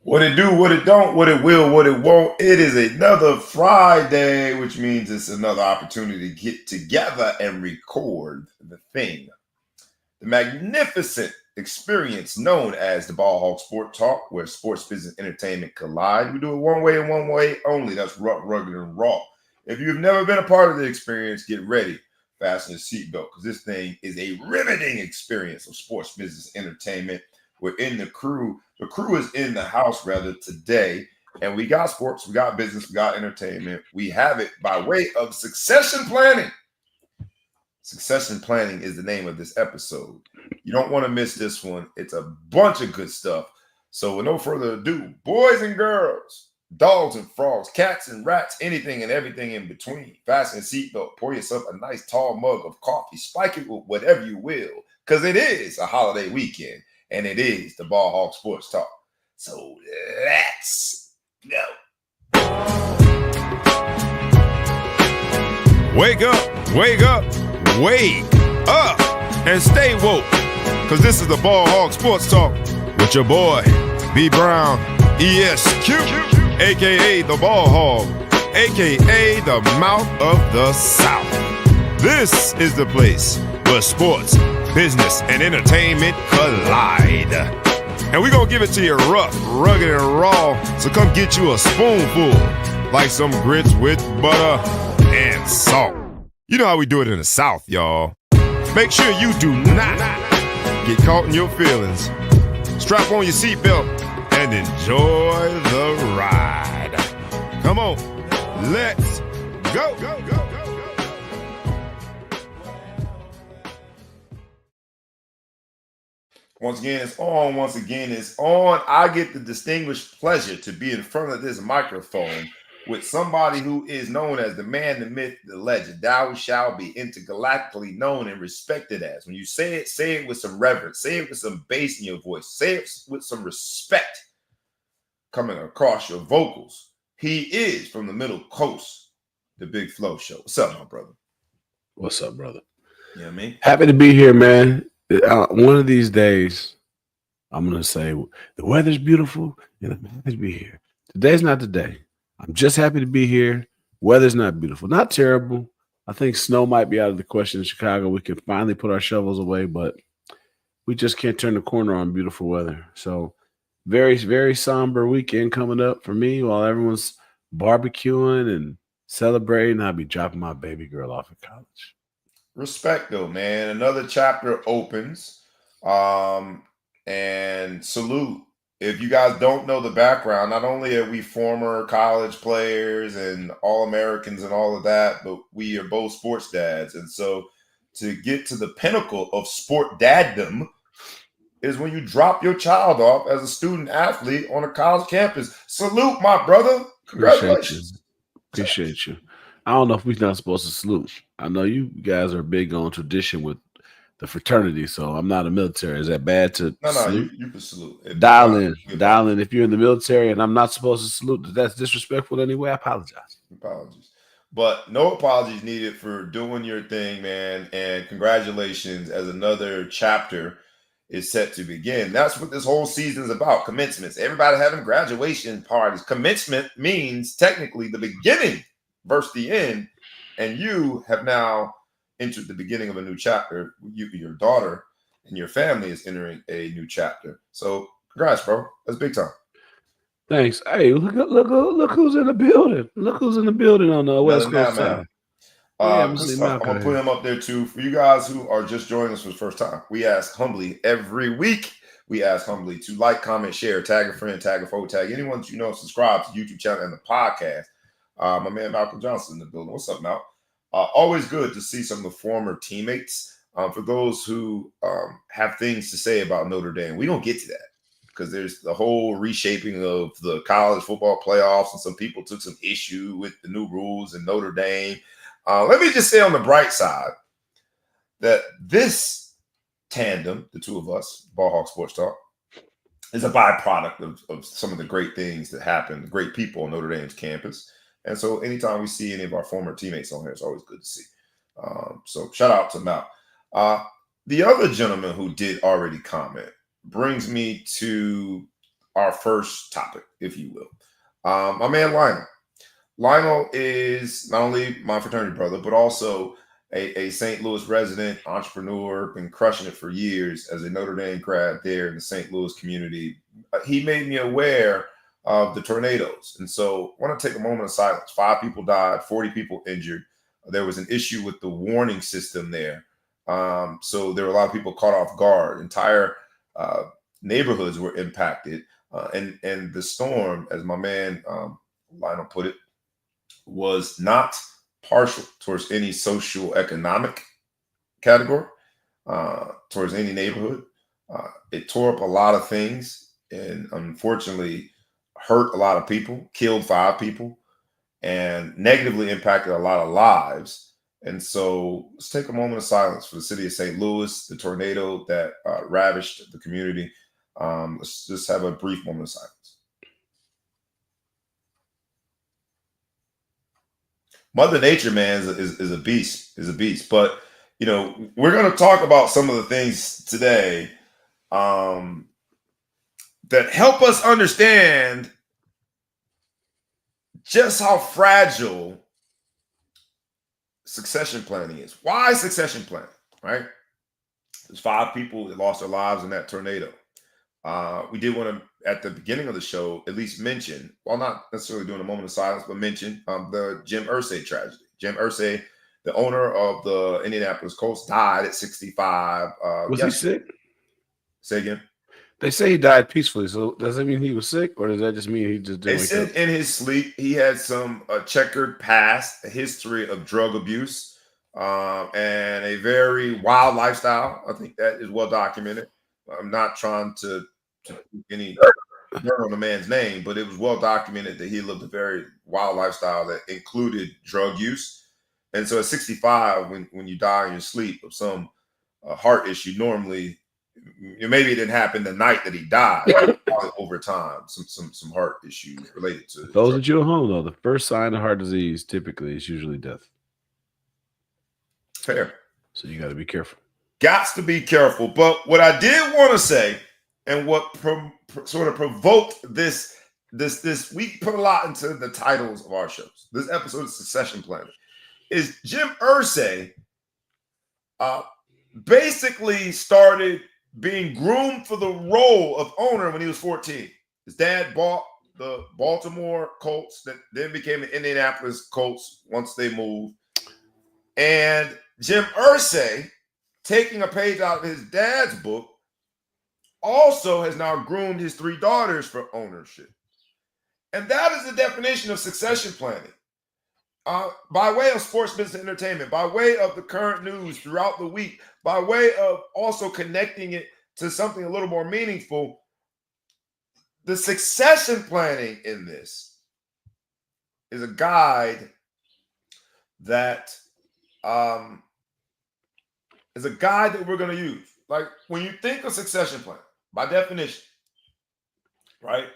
What it do, what it don't, what it will, what it won't. It is another Friday, which means it's another opportunity to get together and record the thing. The magnificent experience known as the Ball Hawk Sport Talk, where sports, business, entertainment collide. We do it one way and one way only. That's rough, rugged, and raw. If you've never been a part of the experience, get ready. Fasten your seatbelt because this thing is a riveting experience of sports, business, entertainment. We're in the crew. The crew is in the house rather today. And we got sports, we got business, we got entertainment. We have it by way of succession planning. Succession planning is the name of this episode. You don't want to miss this one. It's a bunch of good stuff. So with no further ado, boys and girls, dogs and frogs, cats and rats, anything and everything in between. Fasten your seatbelt. Pour yourself a nice tall mug of coffee. Spike it with whatever you will, because it is a holiday weekend, and it is the Ball Hawk Sports Talk. So let's go. Wake up, wake up, wake up, and stay woke, because this is the Ball Hawk Sports Talk with your boy, B. Brown, ESQ, a.k.a. the Ball Hog, a.k.a. the Mouth of the South. This is the place where sports, business, and entertainment collide. And we're going to give it to you rough, rugged, and raw, so come get you a spoonful, like some grits with butter and salt. You know how we do it in the South, y'all. Make sure you do not get caught in your feelings. Strap on your seatbelt and enjoy the ride. Come on, let's go. Once again, it's on. Once again, it's on. I get the distinguished pleasure to be in front of this microphone with somebody who is known as the man, the myth, the legend. Thou shall be intergalactically known and respected as. When you say it with some reverence. Say it with some bass in your voice. Say it with some respect coming across your vocals. He is from the Middle Coast, the Big Flow Show. What's up, my brother? What's up, brother? You know what I mean? Happy to be here, man. One of these days, I'm going to say the weather's beautiful and I'm happy to be here. Today's not the day. I'm just happy to be here. Weather's not beautiful. Not terrible. I think snow might be out of the question in Chicago. We can finally put our shovels away, but we just can't turn the corner on beautiful weather. So very, very somber weekend coming up for me while everyone's barbecuing and celebrating. I'll be dropping my baby girl off at college. Respect, though, man. Another chapter opens. And salute. If you guys don't know the background, not only are we former college players and All-Americans and all of that, but we are both sports dads. And so to get to the pinnacle of sport daddom is when you drop your child off as a student athlete on a college campus. Salute, my brother. Congratulations. Appreciate you. I don't know if we're not supposed to salute. I know you guys are big on tradition with the fraternity, so I'm not a military. Is that bad to salute? You can salute. Dial in. If you're in the military and I'm not supposed to salute, if that's disrespectful in any way, I apologize. Apologies. But no apologies needed for doing your thing, man. And congratulations, as another chapter is set to begin. That's what this whole season is about, commencements. Everybody having graduation parties. Commencement means technically the beginning versus the end. And you have now entered the beginning of a new chapter. Your daughter and your family is entering a new chapter. So congrats, bro. That's big time. Thanks. Hey, look who's in the building. Look who's in the building on the West Coast side. I'm gonna put him up there too. For you guys who are just joining us for the first time, we ask humbly every week. We ask humbly to like, comment, share, tag a friend, tag a photo, tag anyone that you know, subscribe to the YouTube channel and the podcast. My man Malcolm Johnson in the building. What's up, Mal? Always good to see some of the former teammates. For those who have things to say about Notre Dame, we don't get to that because there's the whole reshaping of the college football playoffs, and some people took some issue with the new rules in Notre Dame. Let me just say on the bright side that this tandem, the two of us, Ball Hawk Sports Talk, is a byproduct of some of the great things that happen, great people on Notre Dame's campus. And so anytime we see any of our former teammates on here, it's always good to see. So shout out to Mal. The other gentleman who did already comment brings me to our first topic, if you will. My man Lionel. Lionel is not only my fraternity brother, but also a St. Louis resident, entrepreneur, been crushing it for years as a Notre Dame grad there in the St. Louis community. He made me aware of the tornadoes. And so I want to take a moment of silence. 5 people died, 40 people injured. There was an issue with the warning system there. So there were a lot of people caught off guard. Entire neighborhoods were impacted. And the storm, as my man Lionel put it, was not partial towards any social economic category, towards any neighborhood. It tore up a lot of things and unfortunately hurt a lot of people, killed 5 people, and negatively impacted a lot of lives. And so let's take a moment of silence for the city of St. Louis, the tornado that ravished the community. Let's just have a brief moment of silence. Mother Nature, man, is a beast. But, you know, we're going to talk about some of the things today that help us understand just how fragile succession planning is. Why succession planning, right? There's 5 people that lost their lives in that tornado. We did want to, at the beginning of the show, at least mention, while not necessarily doing a moment of silence, but mention the Jim Irsay tragedy. Jim Irsay, the owner of the Indianapolis Colts, died at 65. Was he sick? Say again. They say he died peacefully. So does that mean he was sick, or does that just mean he just didn't? They said in his sleep he had some checkered past, a history of drug abuse, and a very wild lifestyle. I think that is well documented. I'm not trying to any burn on the man's name, but it was well documented that he lived a very wild lifestyle that included drug use. And so at 65, when you die in your sleep of some heart issue, normally maybe it didn't happen the night that he died, but over time, some heart issues related to those of you at home, though, the first sign of heart disease typically is usually death. Fair. So you got to be careful. Gots to be careful. But what I did want to say, and what sort of provoked this, we put a lot into the titles of our shows. This episode of Succession Planning is Jim Irsay basically started being groomed for the role of owner when he was 14. His dad bought the Baltimore Colts that then became the Indianapolis Colts once they moved. And Jim Irsay, taking a page out of his dad's book, also has now groomed his 3 daughters for ownership. And that is the definition of succession planning. By way of sports business entertainment, by way of the current news throughout the week, by way of also connecting it to something a little more meaningful, the succession planning in this is a guide that we're going to use. Like when you think of succession planning, by definition, right?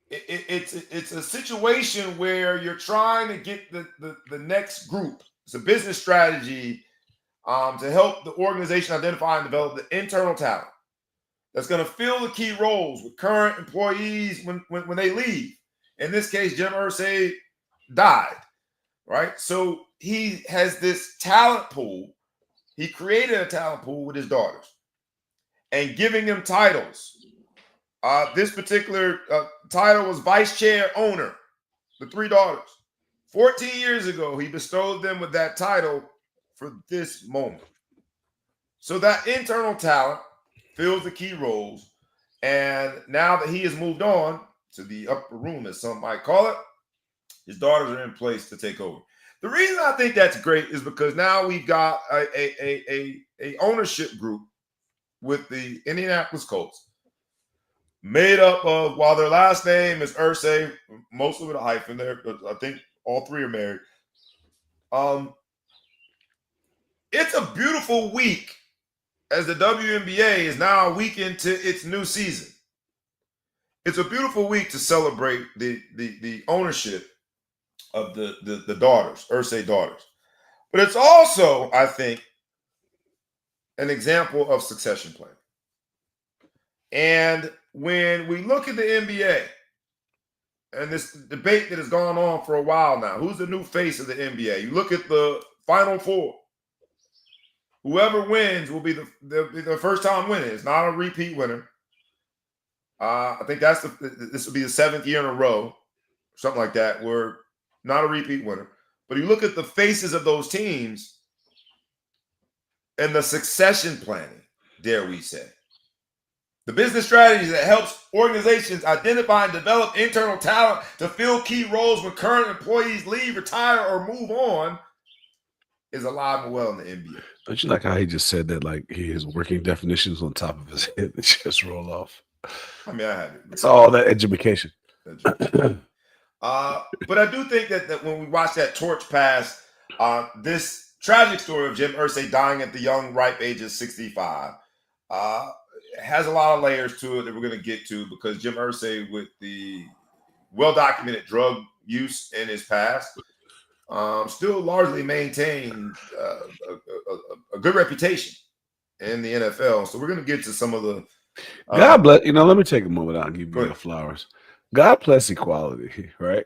It's a situation where you're trying to get the next group. It's a business strategy to help the organization identify and develop the internal talent that's going to fill the key roles with current employees when they leave. In this case, Jim Irsay died, right? So he has this talent pool. He created a talent pool with his daughters and giving them titles. This particular title was vice chair owner, the 3 daughters. 14 years ago, he bestowed them with that title for this moment. So that internal talent fills the key roles. And now that he has moved on to the upper room, as some might call it, his daughters are in place to take over. The reason I think that's great is because now we've got a ownership group with the Indianapolis Colts, made up of, while their last name is Irsay, mostly with a hyphen there, but I think all 3 are married. It's a beautiful week as the WNBA is now a week into its new season. It's a beautiful week to celebrate the ownership of the daughters, Irsay daughters. But it's also, I think, an example of succession planning. And when we look at the NBA and this debate that has gone on for a while now, who's the new face of the NBA? You look at the Final Four. Whoever wins will be the first time winner. It's not a repeat winner. I think this will be the 7th year in a row, something like that. We're not a repeat winner. But you look at the faces of those teams and the succession planning, dare we say. The business strategy that helps organizations identify and develop internal talent to fill key roles when current employees leave, retire, or move on is alive and well in the NBA. Don't you like how he just said that like his working definitions on top of his head that just roll off? I mean, I had it. It's all that education. But I do think that when we watch that torch pass, this tragic story of Jim Irsay dying at the young, ripe age of 65 has a lot of layers to it that we're going to get to, because Jim Irsay, with the well-documented drug use in his past, still largely maintained a good reputation in the NFL. So we're going to get to some of the God bless. Let me take a moment out and give you your flowers. God bless equality, right?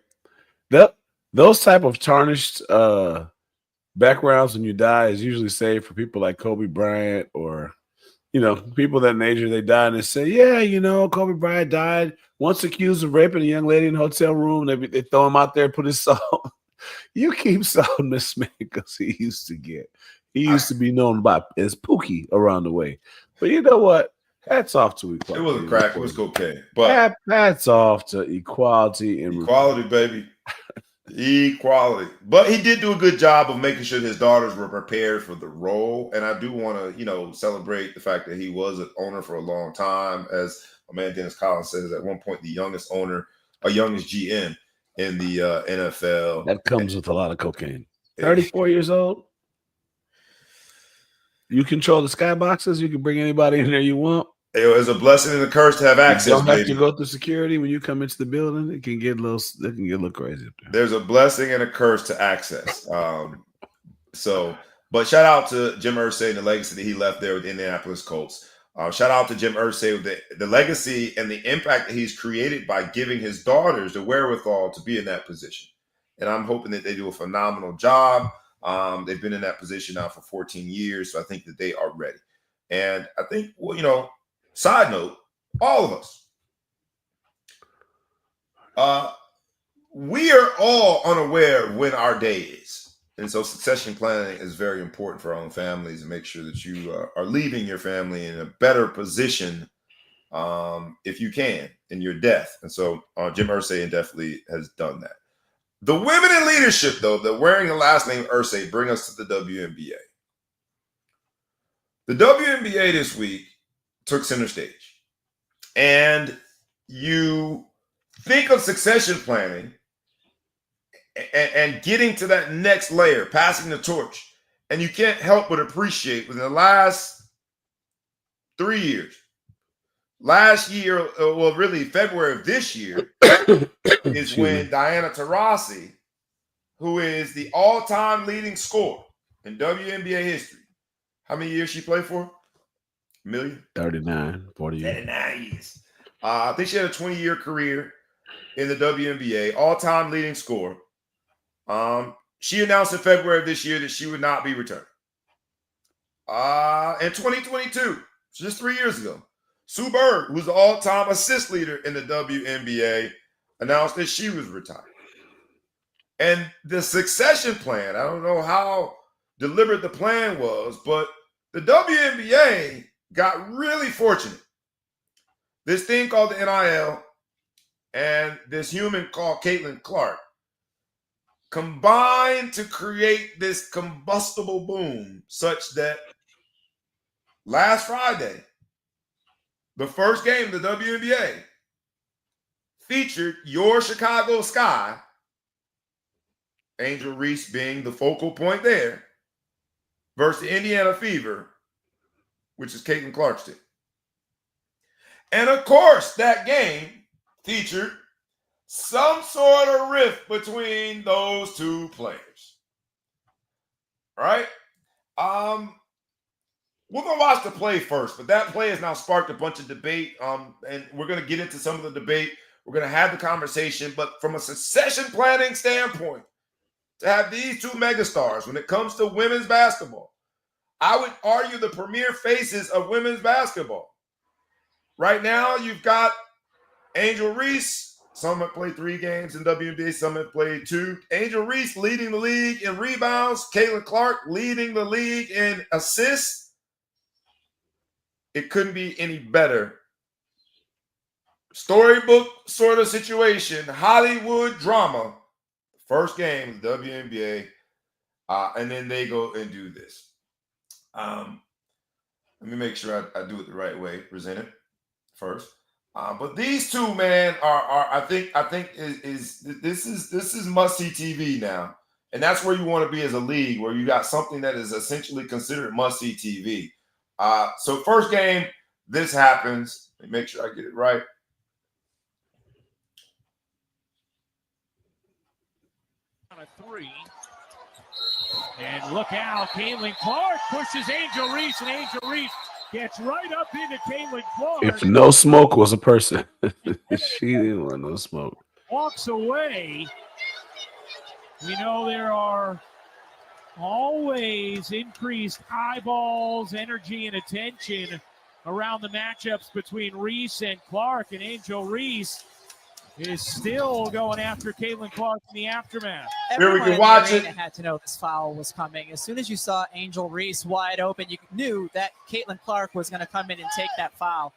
Those type of tarnished backgrounds when you die is usually saved for people like Kobe Bryant or, people that nature. They die and they say, yeah, Kobe Bryant died once accused of raping a young lady in a hotel room. They throw him out there and put his salt. You keep salting this man because he used to be known as Pookie around the way. But you know what? Hats off to equality. It wasn't crack, it was cocaine. But hats off to equality and equality, baby. Equality. But he did do a good job of making sure his daughters were prepared for the role. And I do want to, celebrate the fact that he was an owner for a long time. As my man Dennis Collins says, at one point, the youngest owner, or youngest GM in the NFL. That comes with a lot of cocaine. 34 years old. You control the skyboxes. You can bring anybody in there you want. It was a blessing and a curse to have access. You don't have to go through security when you come into the building. It can get a little crazy up there. There's a blessing and a curse to access. But shout out to Jim Irsay and the legacy that he left there with the Indianapolis Colts. Shout out to Jim Irsay with the legacy and the impact that he's created by giving his daughters the wherewithal to be in that position. And I'm hoping that they do a phenomenal job. They've been in that position now for 14 years, so I think that they are ready. And I think, side note, all of us, we are all unaware of when our day is. And so succession planning is very important for our own families, and make sure that you are leaving your family in a better position, if you can, in your death. And so Jim Irsay definitely has done that. The women in leadership, though, that wearing the last name Irsay, bring us to the WNBA. The WNBA this week took center stage. And you think of succession planning and getting to that next layer, passing the torch. And you can't help but appreciate within the last 3 years, last year, well, really February of this year, is when Diana Taurasi, who is the all-time leading scorer in WNBA history, how many years she played for? A million? 39, 40 years. 39 years. I think she had a 20-year career in the WNBA, all-time leading scorer. She announced in February of this year that she would not be returning. In 2022, just 3 years ago, Sue Bird, who's the all-time assist leader in the WNBA, announced that she was retiring. And the succession plan, I don't know how deliberate the plan was, but the WNBA got really fortunate. This thing called the NIL and this human called Caitlin Clark combined to create this combustible boom, such that last Friday, the first game of the WNBA featured your Chicago Sky, Angel Reece being the focal point there, versus the Indiana Fever, which is Caitlin Clark's team. And of course, that game featured some sort of rift between those two players. Right? We're gonna watch the play first, but that play has now sparked a bunch of debate. And we're gonna get into some of the debate. We're gonna have the conversation, but from a succession planning standpoint, to have these two megastars when it comes to women's basketball, I would argue the premier faces of women's basketball. Right now, you've got Angel Reece. Some have played 3 games in WNBA, some have played 2. Angel Reece leading the league in rebounds. Caitlin Clark leading the league in assists. It couldn't be any better. Storybook sort of situation, Hollywood drama. First game of the WNBA, and then they go and do this. Let me make sure I do it the right way. Present it first. But these two, man, are I think this is must-see TV now. And that's where you want to be as a league, where you got something that is essentially considered must-see TV. So first game, this happens. Let me make sure I get it right. On a 3. And look out, Caitlin Clark pushes Angel Reece, and Angel Reece gets right up into Caitlin Clark. If no smoke was a person, she didn't want no smoke. Walks away. We know there are always increased eyeballs, energy, and attention around the matchups between Reece and Clark, and Angel Reece is still going after Caitlin Clark in the aftermath. Here we can watch it. Had to know this foul was coming. As soon as you saw Angel Reece wide open, you knew that Caitlin Clark was going to come in and take that foul.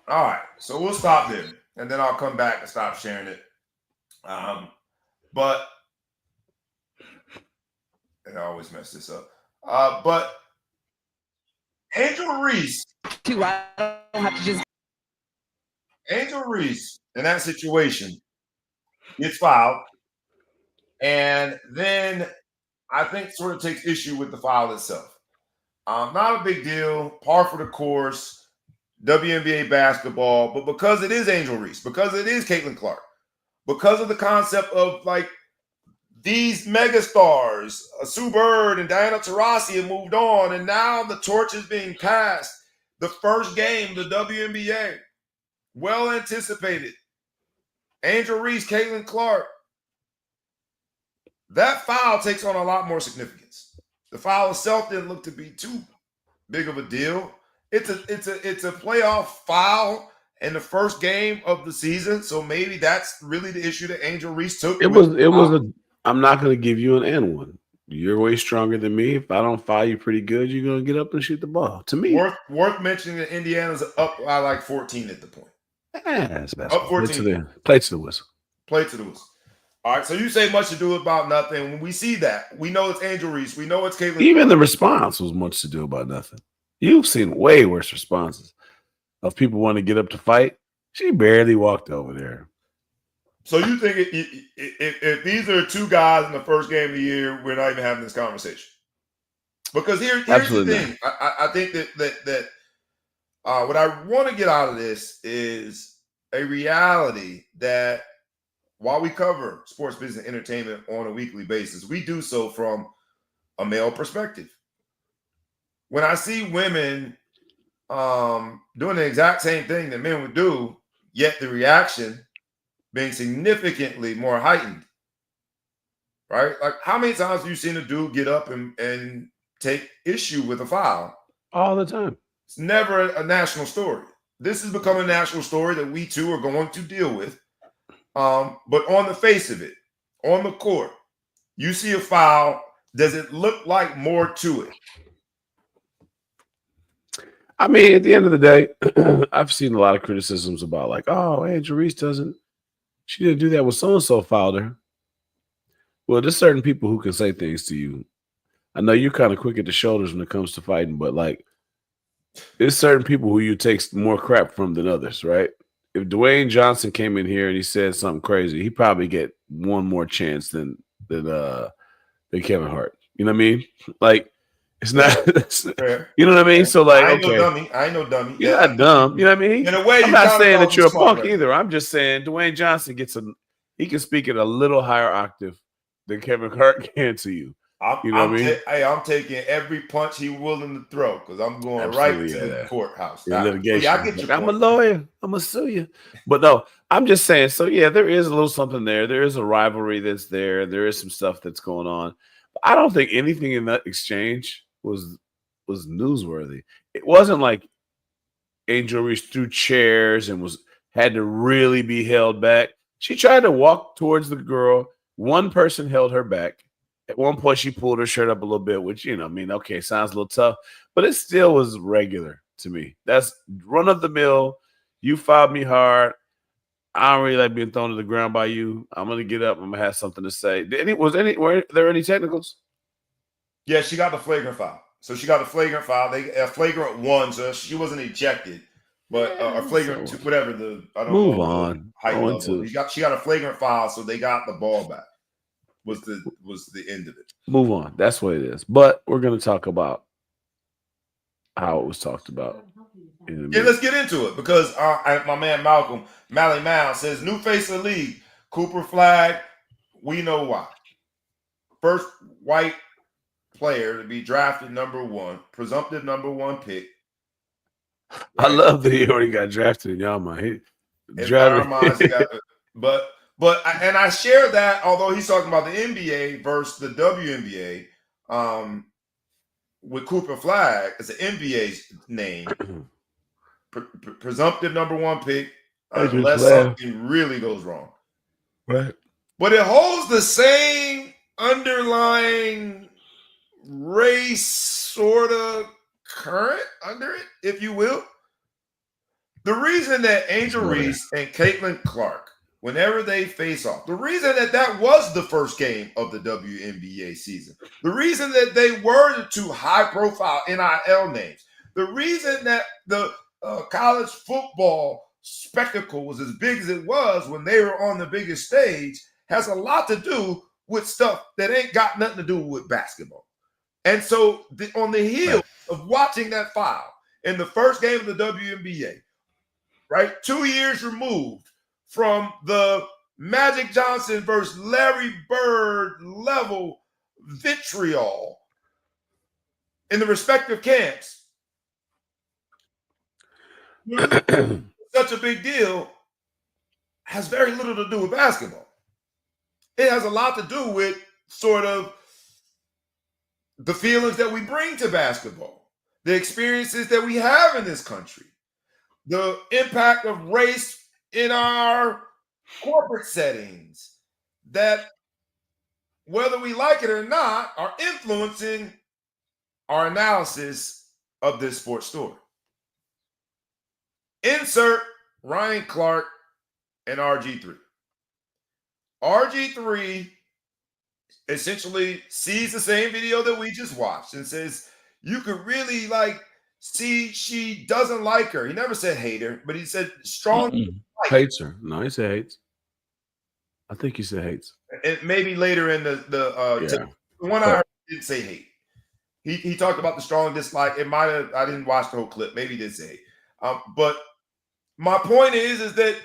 All right, so we'll stop there, and then I'll come back and stop sharing it. But and I always mess this up. But Angel Reece. I don't have to just. Angel Reece in that situation gets fouled, and then I think sort of takes issue with the foul itself. Not a big deal, par for the course, WNBA basketball, but because it is Angel Reece, because it is Caitlin Clark, because of the concept of like these megastars, Sue Bird and Diana Taurasi have moved on, and now the torch is being passed. The first game, the WNBA. Well anticipated. Angel Reece, Caitlin Clark. That foul takes on a lot more significance. The foul itself didn't look to be too big of a deal. It's a playoff foul in the first game of the season, so maybe that's really the issue that Angel Reece took. I'm not going to give you an N one. You're way stronger than me. If I don't foul you pretty good, you're going to get up and shoot the ball. To me, worth mentioning that Indiana's up by like 14 at the point. That's best. Up 14. Play to the whistle. Play to the whistle. All right, so you say much to do about nothing. When we see that, we know it's Angel Reece. We know it's Caitlin. Even the response was much to do about nothing. You've seen way worse responses of people wanting to get up to fight. She barely walked over there. So you think if these are 2 guys in the first game of the year, we're not even having this conversation? Because here's the thing. I think that what I want to get out of this is a reality that while we cover sports, business, and entertainment on a weekly basis, we do so from a male perspective. When I see women doing the exact same thing that men would do, yet the reaction being significantly more heightened, right? Like, how many times have you seen a dude get up and take issue with a foul? All the time. It's never a national story. This has become a national story that we too are going to deal with. But on the face of it, on the court, you see a foul. Does it look like more to it? I mean, at the end of the day, I've seen a lot of criticisms about like, oh, Angel Reece she didn't do that when so-and-so fouled her. Well, there's certain people who can say things to you. I know you're kind of quick at the shoulders when it comes to fighting, but like, there's certain people who you take more crap from than others, right? If Dwayne Johnson came in here and he said something crazy, he'd probably get one more chance than Kevin Hart. You know what I mean? Like, it's not, you know what I mean? So like, I ain't no dummy. You're not dumb. You know what I mean? In a way, I'm not saying that you're a punk either. I'm just saying Dwayne Johnson he can speak at a little higher octave than Kevin Hart can to you. I'm taking every punch he's willing to throw because I'm going Absolutely, right to the courthouse. litigation. Yeah, I get your I'm a point. lawyer. I'm gonna sue you. But no, I'm just saying. So yeah, there is a little something there. There is a rivalry that's there. There is some stuff that's going on. But I don't think anything in that exchange was newsworthy. It wasn't like Angel Reece threw chairs and had to really be held back. She tried to walk towards the girl. One person held her back. At one point, she pulled her shirt up a little bit, which, okay, sounds a little tough, but it still was regular to me. That's run of the mill. You fouled me hard. I don't really like being thrown to the ground by you. I'm going to get up. I'm going to have something to say. Were there any technicals? Yeah, she got the flagrant foul. So she got a flagrant foul. They a flagrant 1, so she wasn't ejected, but a flagrant 2, whatever Move on. Height level. She got a flagrant foul, so they got the ball back. Was the end of it. Move on. That's what it is. But we're going to talk about how it was talked about. Yeah, let's get into it because my man Malcolm Mally Mal says new face of the league. Cooper Flag. We know why. First white player to be drafted number 1, presumptive number 1 pick. Right? I love that he already got drafted in y'all mind. But I share that, although he's talking about the NBA versus the WNBA, with Cooper Flag as the NBA's name, presumptive number 1 pick, unless something really goes wrong. Right. But it holds the same underlying race sort of current under it, if you will. The reason that Angel Reece and Caitlin Clark, whenever they face off, the reason that was the first game of the WNBA season, the reason that they were the 2 high-profile NIL names, the reason that the college football spectacle was as big as it was when they were on the biggest stage has a lot to do with stuff that ain't got nothing to do with basketball. And so on the heel of watching that foul in the first game of the WNBA, right, 2 years removed from the Magic Johnson versus Larry Bird level vitriol in the respective camps, such a big deal has very little to do with basketball. It has a lot to do with sort of the feelings that we bring to basketball, the experiences that we have in this country, the impact of race in our corporate settings that, whether we like it or not, are influencing our analysis of this sports story. Insert Ryan Clark and RGiii. RGiii essentially sees the same video that we just watched and says, you could really see she doesn't like her. He never said hate her, but he said strong hates her. No, he said hates. I think he said hates. And maybe later in the one I heard didn't say hate. He talked about the strong dislike. It might have, I didn't watch the whole clip. Maybe he did say hate. But my point is that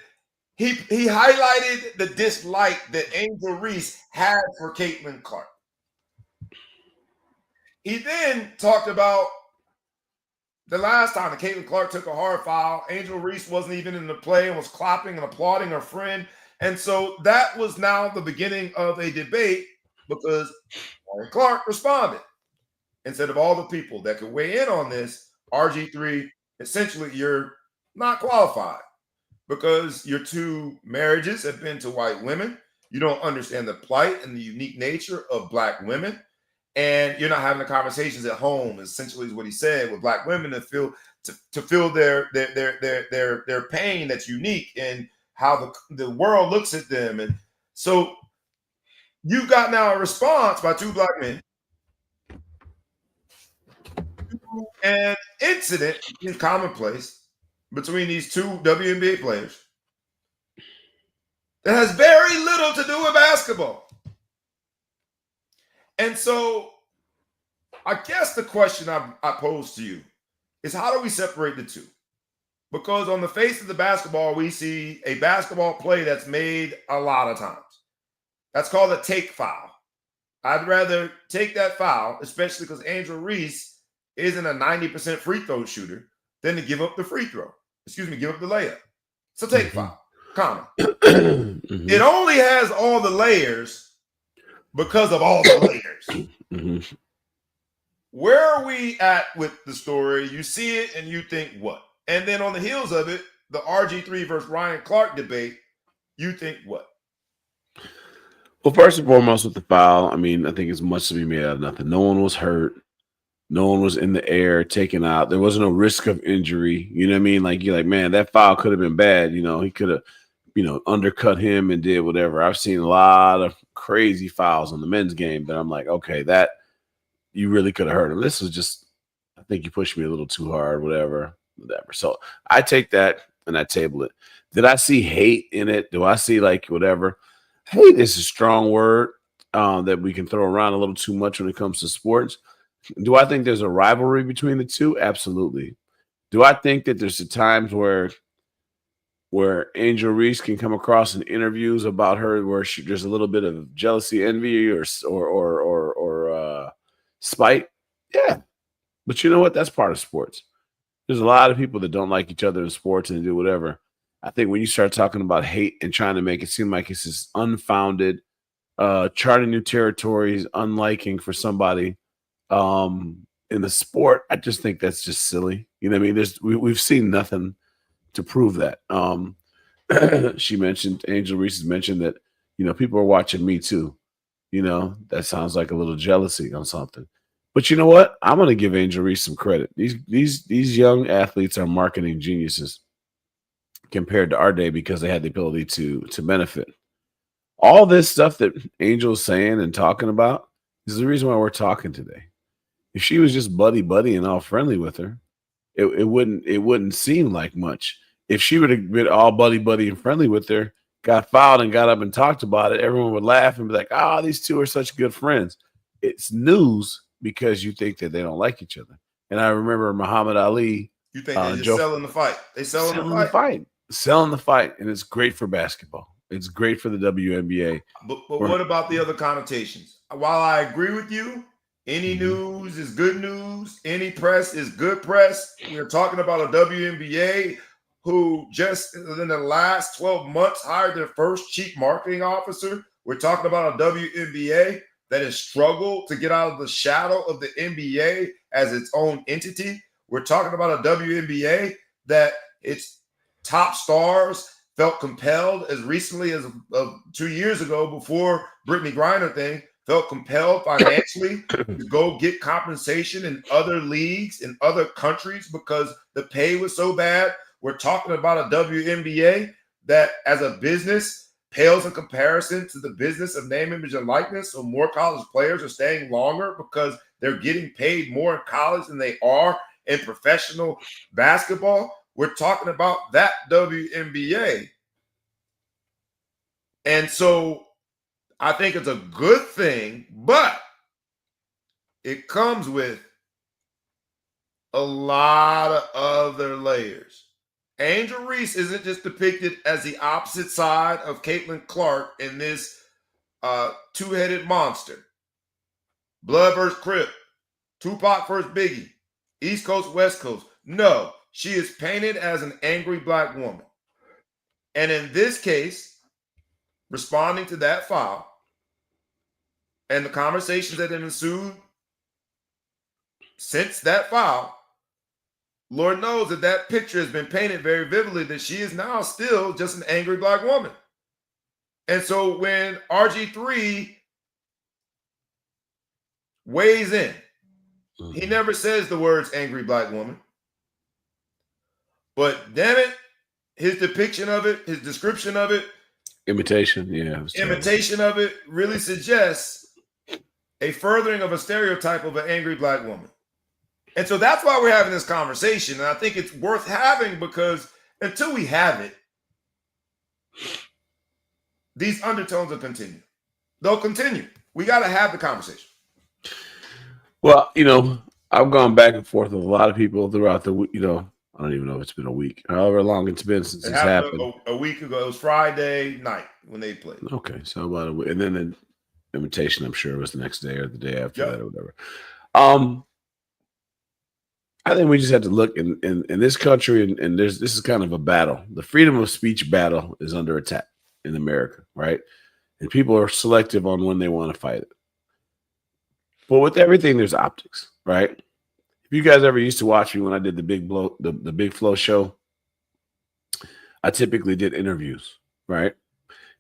he highlighted the dislike that Angel Reece had for Caitlin Clark. He then talked about the last time that Caitlin Clark took a hard foul. Angel Reece wasn't even in the play and was clapping and applauding her friend. And so that was now the beginning of a debate because Ryan Clark responded. Instead of all the people that could weigh in on this, RGiii, essentially you're not qualified because your 2 marriages have been to white women. You don't understand the plight and the unique nature of Black women. And you're not having the conversations at home, essentially is what he said, with Black women to feel their pain that's unique and how the world looks at them. And so you've got now a response by 2 Black men to an incident in commonplace between these 2 WNBA players that has very little to do with basketball. And so I guess the question I pose to you is, how do we separate the 2? Because on the face of the basketball, we see a basketball play that's made a lot of times. That's called a take foul. I'd rather take that foul, especially because Angel Reece isn't a 90% free throw shooter, than to give up the free throw. Give up the layup. So take foul. Comma. It only has all the layers because of all the layers. Where are we at with the story? You see it and you think what? And then on the heels of it, the RGiii versus Ryan Clark debate, you think what? Well, first and foremost with the foul, I mean, I think it's much to be made out of nothing. No one was hurt. No one was in the air taken out. There wasn't no risk of injury. You know what I mean? Like, you're like, man, that foul could have been bad. You know, he could have, undercut him and did whatever. I've seen a lot of crazy fouls on the men's game that I'm like, okay, that you really could have hurt him. This was just, I think you pushed me a little too hard, whatever. So I take that and I table it. Did I see hate in it? Do I see like whatever? Hate is a strong word that we can throw around a little too much when it comes to sports. Do I think there's a rivalry between the two? Absolutely. Do I think that there's times where Angel Reece can come across in interviews about her where there's a little bit of jealousy, envy, or spite? Yeah. But you know what? That's part of sports. There's a lot of people that don't like each other in sports and do whatever. I think when you start talking about hate and trying to make it seem like it's this unfounded, charting new territories, unliking for somebody in the sport, I just think that's just silly. You know what I mean? We've seen nothing to prove that. Angel Reece has mentioned that, people are watching me too. That sounds like a little jealousy on something. But you know what? I'm going to give Angel Reece some credit. These young athletes are marketing geniuses compared to our day because they had the ability to benefit. All this stuff that Angel's saying and talking about is the reason why we're talking today. If she was just buddy and all friendly with her, it wouldn't seem like much. If she would have been all buddy and friendly with her, got fouled and got up and talked about it, everyone would laugh and be like, these two are such good friends. It's news because you think that they don't like each other. And I remember Muhammad Ali. You think they're just selling the fight? They selling the fight, and it's great for basketball. It's great for the WNBA. But what about the other connotations? While I agree with you, any news is good news. Any press is good press. We're talking about a WNBA who just in the last 12 months hired their first chief marketing officer. We're talking about a WNBA that has struggled to get out of the shadow of the NBA as its own entity. We're talking about a WNBA that its top stars felt compelled as recently as 2 years ago before Brittany Griner thing, felt compelled financially to go get compensation in other leagues in other countries because the pay was so bad. We're talking about a WNBA that as a business pales in comparison to the business of name, image, and likeness. So more college players are staying longer because they're getting paid more in college than they are in professional basketball. We're talking about that WNBA. And so I think it's a good thing, but it comes with a lot of other layers. Angel Reece isn't just depicted as the opposite side of Caitlin Clark in this two-headed monster. Blood versus Crip, Tupac versus Biggie, East Coast, West Coast. No, she is painted as an angry black woman. And in this case, responding to that foul and the conversations that have ensued since that foul, Lord knows that picture has been painted very vividly that she is now still just an angry black woman. And so when RGiii weighs in, he never says the words angry black woman. But damn it, his depiction of it, his description of it, imitation of it really suggests a furthering of a stereotype of an angry black woman. And so that's why we're having this conversation. And I think it's worth having because until we have it, these undertones will continue. They'll continue. We got to have the conversation. Well, I've gone back and forth with a lot of people throughout the week. I don't even know if it's been a week, however long it's been since it's happened. A week ago. It was Friday night when they played. Okay, so about a week. And then invitation, I'm sure it was the next day or the day after Yep. that or whatever. I think we just have to look in this country, and this is kind of a battle. The freedom of speech battle is under attack in America, right? And people are selective on when they want to fight it. But with everything, there's optics, right? If you guys ever used to watch me when I did the Big Flow show, I typically did interviews, right?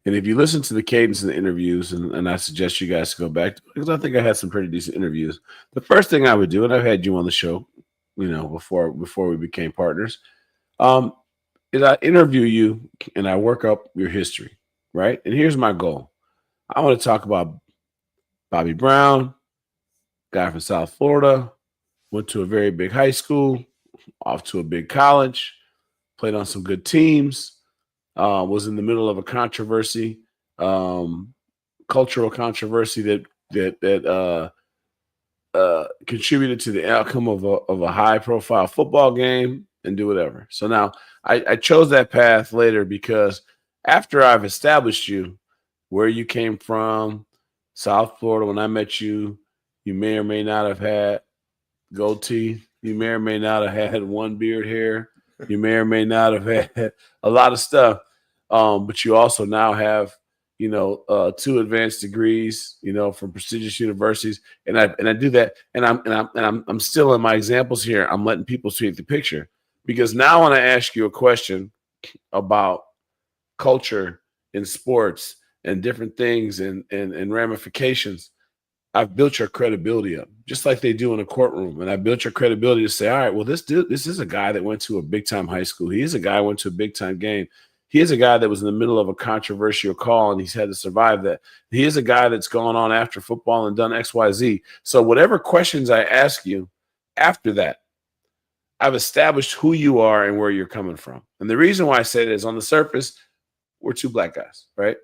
And if you listen to the cadence of the interviews, and I suggest you guys to go back to, because I think I had some pretty decent interviews. The first thing I would do, and I've had you on the show, before we became partners, is I interview you and I work up your history, right? And here's my goal. I want to talk about Bobby Brown, guy from South Florida, went to a very big high school, off to a big college, played on some good teams, was in the middle of a controversy, cultural controversy that contributed to the outcome of a high-profile football game, and do whatever. So now I chose that path later because after I've established you, where you came from, South Florida, when I met you, you may or may not have had gold teeth. You may or may not have had one beard hair. You may or may not have had a lot of stuff. But you also now have, 2 advanced degrees, from prestigious universities. And I do that. And I'm still in my examples here. I'm letting people see the picture, because now I want to ask you a question about culture in sports and different things and ramifications. I've built your credibility up, just like they do in a courtroom. And I built your credibility to say, all right, well, this is a guy that went to a big time high school. He is a guy who went to a big time game. He is a guy that was in the middle of a controversial call and he's had to survive that. He is a guy that's gone on after football and done X, Y, Z. So whatever questions I ask you after that, I've established who you are and where you're coming from. And the reason why I say that is, on the surface, we're 2 black guys, right?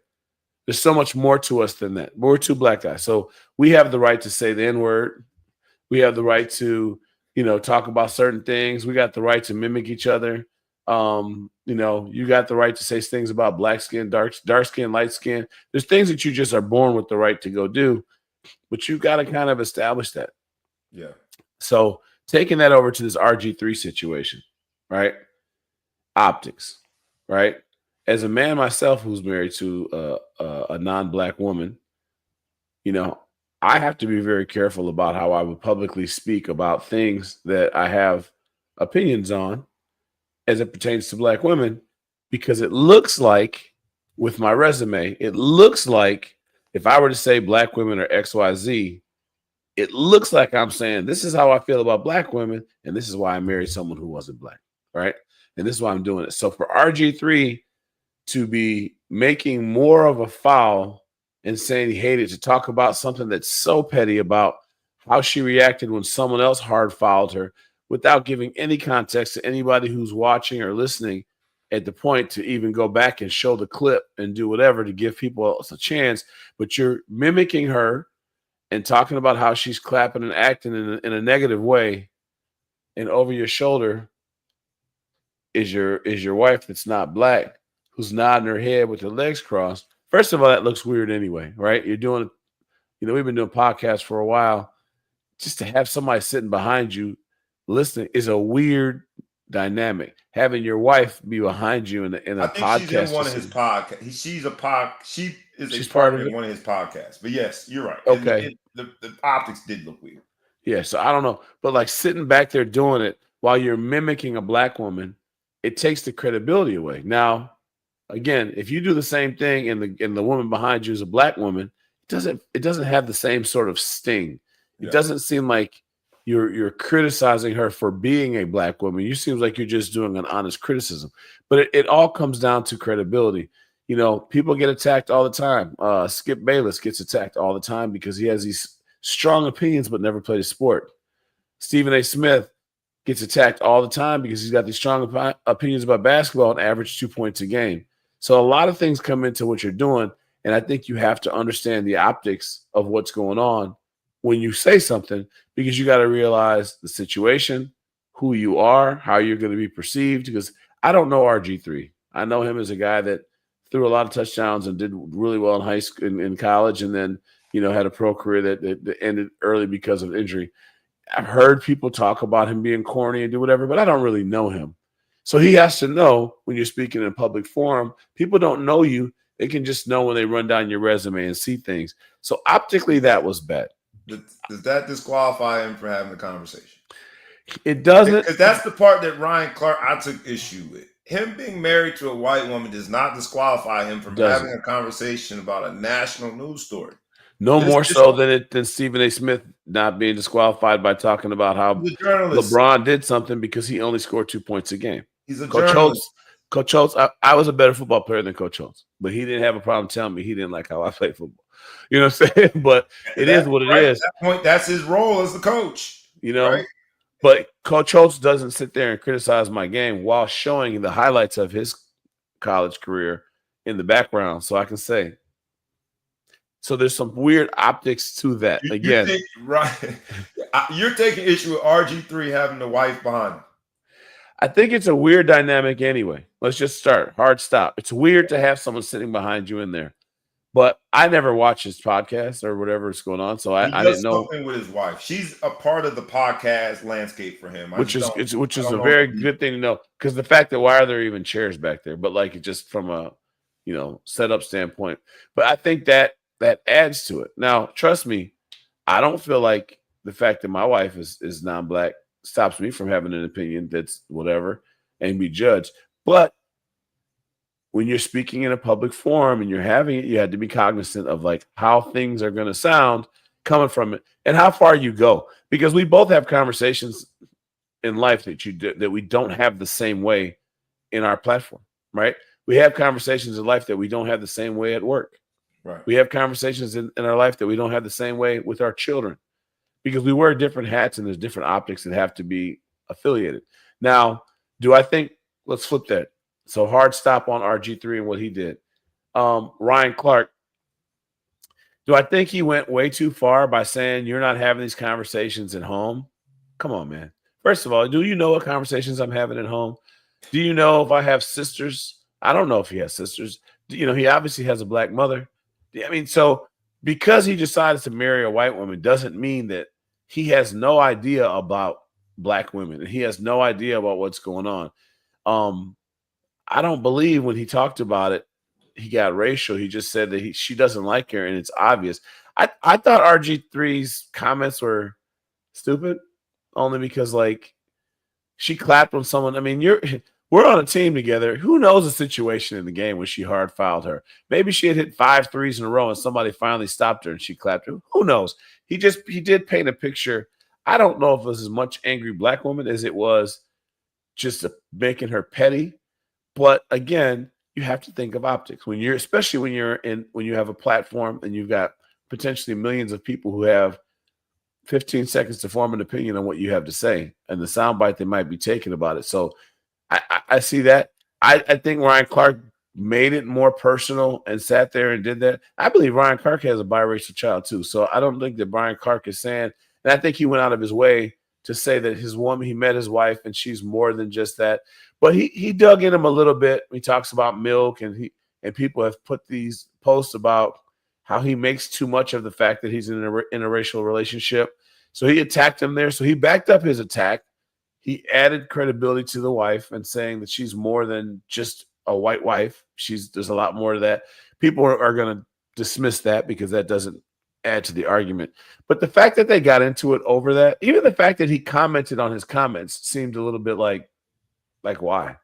There's so much more to us than that. We're 2 black guys. So we have the right to say the N-word. We have the right to, talk about certain things. We got the right to mimic each other. You got the right to say things about black skin, dark skin, light skin. There's things that you just are born with the right to go do, but you got to kind of establish that. Yeah. So taking that over to this RGiii situation, right? Optics, right? As a man myself who's married to a non-black woman, I have to be very careful about how I would publicly speak about things that I have opinions on as it pertains to black women, because it looks like, with my resume, it looks like if I were to say black women are XYZ, it looks like I'm saying this is how I feel about black women, and this is why I married someone who wasn't black, right? And this is why I'm doing it. So for RGiii to be making more of a foul and saying he hated to talk about something that's so petty about how she reacted when someone else hard fouled her, without giving any context to anybody who's watching or listening at the point to even go back and show the clip and do whatever to give people else a chance. But you're mimicking her and talking about how she's clapping and acting in a negative way, and over your shoulder is your wife that's not black, who's nodding her head with her legs crossed. First of all, that looks weird anyway, right? You're doing, we've been doing podcasts for a while. Just to have somebody sitting behind you listening is a weird dynamic. Having your wife be behind you in a podcast. She's in one of his podcasts. She is a partner in one of his podcasts. But yes, you're right. Okay. The optics did look weird. Yeah, so I don't know. But like sitting back there doing it while you're mimicking a black woman, it takes the credibility away. Now, again, if you do the same thing and the woman behind you is a black woman, it doesn't have the same sort of sting. It doesn't seem like you're criticizing her for being a black woman. You seems like you're just doing an honest criticism. But it all comes down to credibility. People get attacked all the time. Skip Bayless gets attacked all the time because he has these strong opinions but never played a sport. Stephen A. Smith gets attacked all the time because he's got these strong opinions about basketball and average 2 points a game. So a lot of things come into what you're doing, and I think you have to understand the optics of what's going on when you say something, because you got to realize the situation, who you are, how you're going to be perceived. Because I don't know RGiii. I know him as a guy that threw a lot of touchdowns and did really well in high school, in college, and then had a pro career that ended early because of injury. I've heard people talk about him being corny and do whatever, but I don't really know him. So he has to know when you're speaking in a public forum, people don't know you. They can just know when they run down your resume and see things. So optically, that was bad. Does that disqualify him for having the conversation? It doesn't. Because that's the part that Ryan Clark, I took issue with. Him being married to a white woman does not disqualify him from having a conversation about a national news story. No more so than Stephen A. Smith not being disqualified by talking about how LeBron did something because he only scored 2 points a game. He's a journalist. Coach Holtz, I was a better football player than Coach Holtz, but he didn't have a problem telling me he didn't like how I played football. You know what I'm saying? But it is what it is. At that point, that's his role as the coach. Right? But Coach Holtz doesn't sit there and criticize my game while showing the highlights of his college career in the background, so I can say. So there's some weird optics to that. Again, you're taking issue with RGiii having the wife behind him. I think it's a weird dynamic anyway. Let's just start. Hard stop. It's weird to have someone sitting behind you in there. But I never watch his podcast or whatever is going on, so I didn't know. Something with his wife. She's a part of the podcast landscape for him, which is a very good thing to know. Because the fact that why are there even chairs back there? But like just from a setup standpoint. But I think that adds to it. Now, trust me, I don't feel like the fact that my wife is non-black stops me from having an opinion that's whatever and be judged. But when you're speaking in a public forum and you're having it, you have to be cognizant of like how things are going to sound coming from it and how far you go. Because we both have conversations in life that we don't have the same way in our platform, right? We have conversations in life that we don't have the same way at work. Right. We have conversations in our life that we don't have the same way with our children because we wear different hats and there's different optics that have to be affiliated. Now, do I think, let's flip that. So hard stop on RGiii and what he did. Ryan Clark, do I think he went way too far by saying you're not having these conversations at home? Come on, man. First of all, do you know what conversations I'm having at home? Do you know if I have sisters? I don't know if he has sisters. He obviously has a black mother. I mean, so because he decided to marry a white woman doesn't mean that he has no idea about black women and he has no idea about what's going on. I don't believe when he talked about it, he got racial. He just said that she doesn't like her, and it's obvious. I thought RG3's comments were stupid, only because like she clapped on someone. I mean, we're on a team together. Who knows the situation in the game when she hard fouled her? Maybe she had hit 5 threes in a row, and somebody finally stopped her, and she clapped her. Who knows? He did paint a picture. I don't know if it was as much angry black woman as it was just making her petty. But again, you have to think of optics especially when you have a platform and you've got potentially millions of people who have 15 seconds to form an opinion on what you have to say and the soundbite they might be taking about it. So I see that. I think Ryan Clark made it more personal and sat there and did that. I believe Ryan Clark has a biracial child too. So I don't think that Ryan Clark is saying, and I think he went out of his way to say that he met his wife and she's more than just that. But he dug in him a little bit. He talks about milk and people have put these posts about how he makes too much of the fact that he's in an interracial relationship. So he attacked him there. So he backed up his attack. He added credibility to the wife and saying that she's more than just a white wife. There's a lot more to that. People are going to dismiss that because that doesn't add to the argument. But the fact that they got into it over that, even the fact that he commented on his comments seemed a little bit like why?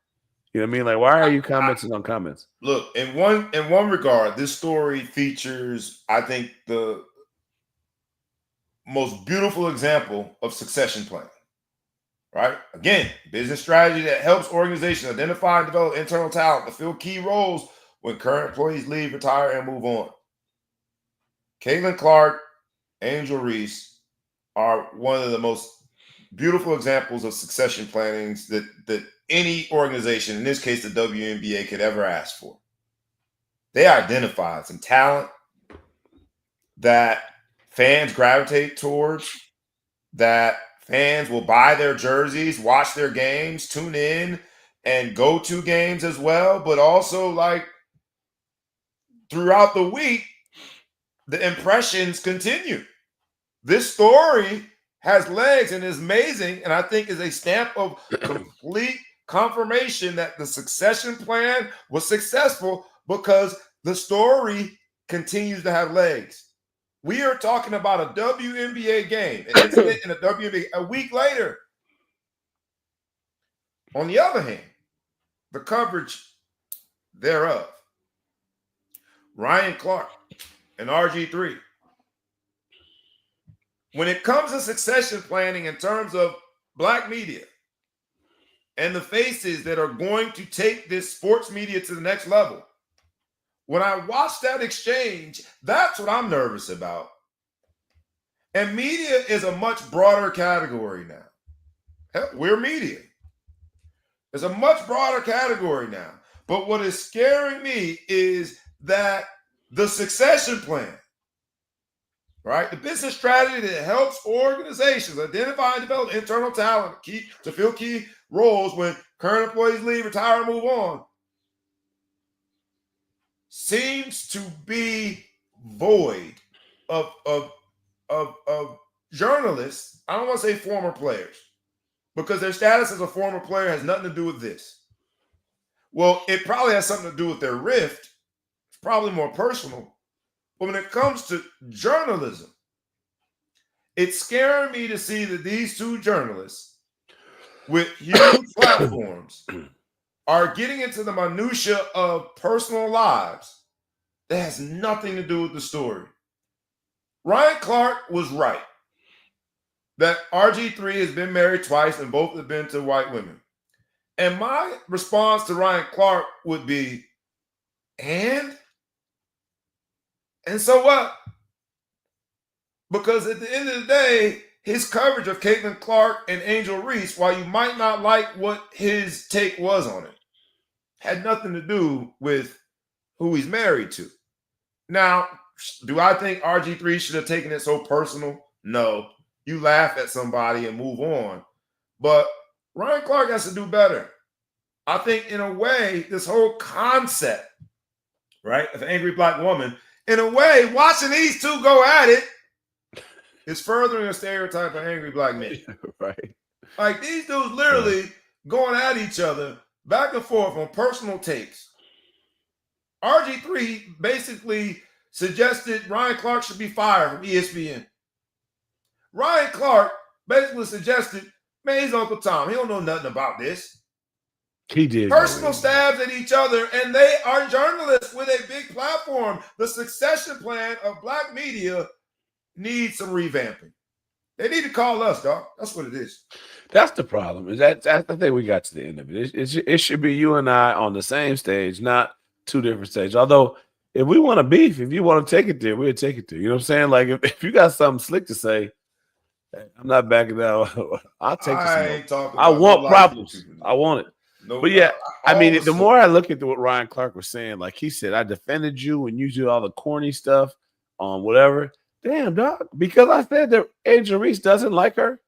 You know what I mean? Like, why are you commenting on comments? Look, in one regard, this story features, I think, the most beautiful example of succession planning. Right? Again, business strategy that helps organizations identify and develop internal talent to fill key roles when current employees leave, retire, and move on. Caitlin Clark, Angel Reece are one of the most beautiful examples of succession planning that any organization, in this case the WNBA, could ever ask for. They identified some talent that fans gravitate towards, that fans will buy their jerseys, watch their games, tune in, and go to games as well. But also, like, throughout the week, the impressions continue. This story has legs and is amazing, and I think is a stamp of complete confirmation that the succession plan was successful because the story continues to have legs. We are talking about a WNBA game, an incident in a WNBA a week later. On the other hand, the coverage thereof, Ryan Clark and RGiii. When it comes to succession planning in terms of Black media and the faces that are going to take this sports media to the next level, when I watch that exchange, that's what I'm nervous about. And media is a much broader category now. Hell, we're media. It's a much broader category now. But what is scaring me is that the succession plan, right? The business strategy that helps organizations identify and develop internal talent to fill key roles when current employees leave, retire, or move on, seems to be void of journalists. I don't want to say former players, because their status as a former player has nothing to do with this. Well, it probably has something to do with their rift. It's probably more personal. But when it comes to journalism, it's scaring me to see that these two journalists with huge platforms are getting into the minutia of personal lives that has nothing to do with the story. Ryan Clark was right that RGiii has been married twice and both have been to white women. And my response to Ryan Clark would be, and so what? Because at the end of the day, his coverage of Caitlin Clark and Angel Reece, while you might not like what his take was on it, had nothing to do with who he's married to. Now, do I think RGiii should have taken it so personal? No. You laugh at somebody and move on. But Ryan Clark has to do better. I think in a way, this whole concept, right, of an angry Black woman, in a way, watching these two go at it is furthering a stereotype of angry Black men. Right. Like these dudes literally going at each other back and forth on personal takes. RGiii basically suggested Ryan Clark should be fired from ESPN. Ryan Clark basically suggested, man, he's Uncle Tom. He don't know nothing about this. He did. Personal stabs at each other, and they are journalists with a big platform. The succession plan of Black media needs some revamping. They need to call us, dog. That's what it is. That's the problem. Is that I think we got to the end of it. It should be you and I on the same stage, not two different stages. Although, if we want to beef, if you want to take it there, we'll take it there. You know what I'm saying? Like if you got something slick to say, hey, I'm not backing down. I'll take the smoke. I want problems. I want it. No, but yeah, I mean, the more I look at what Ryan Clark was saying, like he said, I defended you when you do all the corny stuff on whatever. Damn, dog. Because I said that Angel Reece doesn't like her.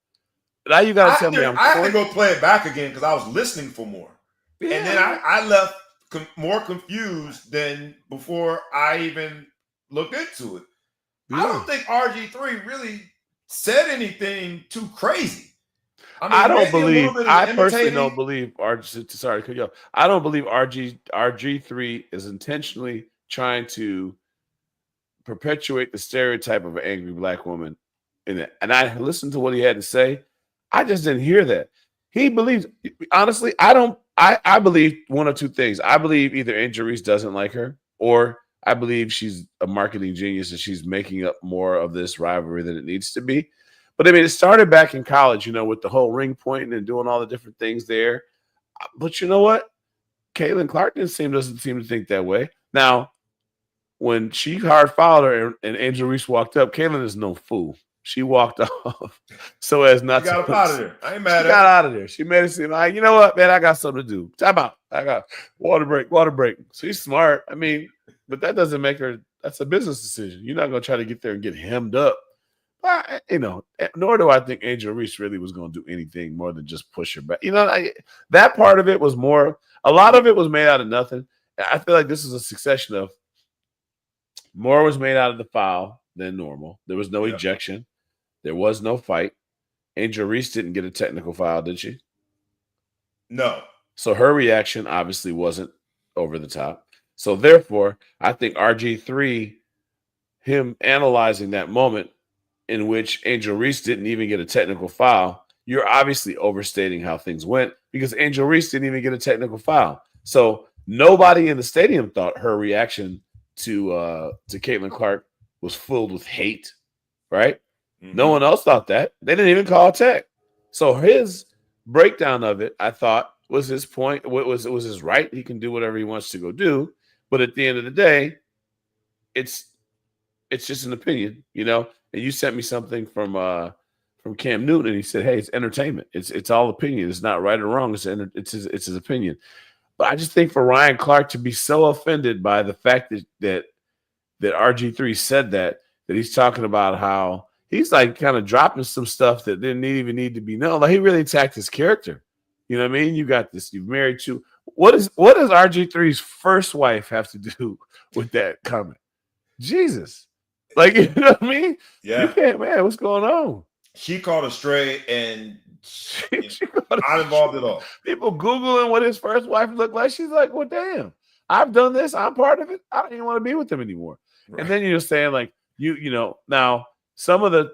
Now you got to tell me I'm I had to go play it back again because I was listening for more. Yeah. And then I left more confused than before I even looked into it. Yeah. I don't think RGiii really said anything too crazy. I personally don't believe I don't believe RGiii is intentionally trying to perpetuate the stereotype of an angry Black woman in it. And I listened to what he had to say. I just didn't hear that. He believes, honestly, I believe one of two things. I believe either Angel Reece doesn't like her, or I believe she's a marketing genius and she's making up more of this rivalry than it needs to be. But I mean, it started back in college, with the whole ring pointing and doing all the different things there. But you know what? Caitlin Clark doesn't seem to think that way. Now, when she hard fouled her and Angel Reece walked up, Caitlin is no fool. She walked off so as not to. Got out of there. I ain't mad at her. Got out of there. She made it seem like, you know what, man, I got something to do. Time out. I got water break. She's smart. I mean, but that doesn't make her. That's a business decision. You're not going to try to get there and get hemmed up. But, nor do I think Angel Reece really was going to do anything more than just push her back. That part of it was more. A lot of it was made out of nothing. I feel like this is a succession of More was made out of the foul than normal. There was no Yeah. ejection. There was no fight. Angel Reece didn't get a technical foul, did she? No. So her reaction obviously wasn't over the top. So therefore, I think RG3, him analyzing that moment in which Angel Reece didn't even get a technical foul, you're obviously overstating how things went because Angel Reece didn't even get a technical foul. So nobody in the stadium thought her reaction to Caitlin Clark was filled with hate, right? Mm-hmm. No one else thought that. They didn't even call tech. So his breakdown of it, I thought, was his point. It was his right. He can do whatever he wants to go do. But at the end of the day, it's just an opinion, you know. And you sent me something from Cam Newton, and he said, "Hey, it's entertainment. It's all opinion. It's not right or wrong. It's his opinion." But I just think for Ryan Clark to be so offended by the fact that RG3 said that he's talking about how he's like kind of dropping some stuff that didn't even need to be known. Like he really attacked his character. You know what I mean? You got this. You've married to what does RG3's first wife have to do with that comment? Jesus. Like, you know what I mean? Yeah. You can't, man, what's going on? She caught a stray and She not involved at all. People Googling what his first wife looked like. She's like, well, damn, I've done this. I'm part of it. I don't even want to be with him anymore. Right. And then you're saying, like, you know, now some of the,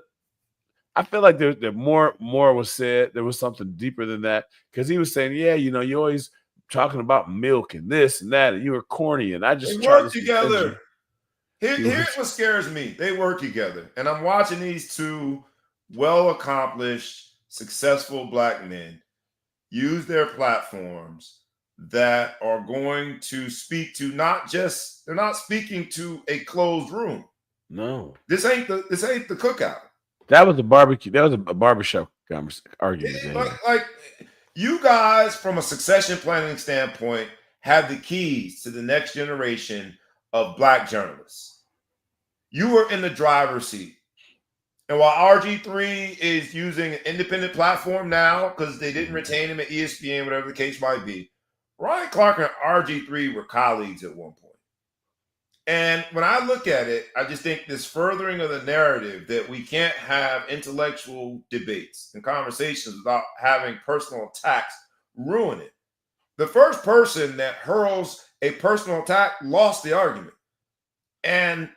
I feel like there more was said. There was something deeper than that because he was saying, yeah, you know, you always talking about milk and this and that, and you were corny, and I just they work together. Here's what scares me. They work together. And I'm watching these two well-accomplished, successful Black men use their platforms that are going to speak to they're not speaking to a closed room. No. This ain't the cookout. That was a barbecue. That was a barbershop argument. Like you guys, from a succession planning standpoint, have the keys to the next generation of Black journalists. You were in the driver's seat. And while RG3 is using an independent platform now because they didn't retain him at ESPN, whatever the case might be, Ryan Clark and RG3 were colleagues at one point. And when I look at it, I just think this furthering of the narrative that we can't have intellectual debates and conversations without having personal attacks ruin it. The first person that hurls a personal attack lost the argument. And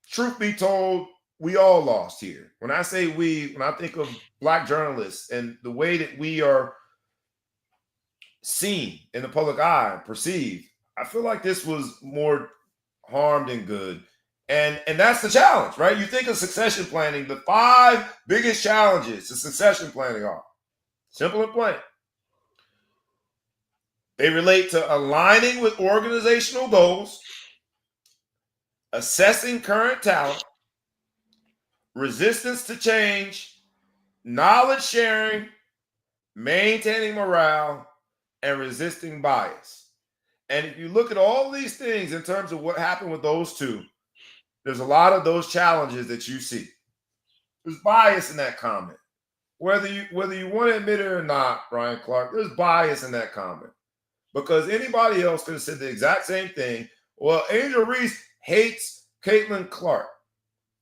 truth be told, we all lost here. When I say we, when I think of Black journalists and the way that we are seen in the public eye, perceived, I feel like this was more harm than good. And that's the challenge, right? You think of succession planning, the 5 biggest challenges to succession planning are simple and plain. They relate to aligning with organizational goals, assessing current talent, resistance to change, knowledge sharing, maintaining morale, and resisting bias. And if you look at all these things in terms of what happened with those two, there's a lot of those challenges that you see. There's bias in that comment. Whether you want to admit it or not, Ryan Clark, there's bias in that comment. Because anybody else could have said the exact same thing. Well, Angel Reece hates Caitlin Clark.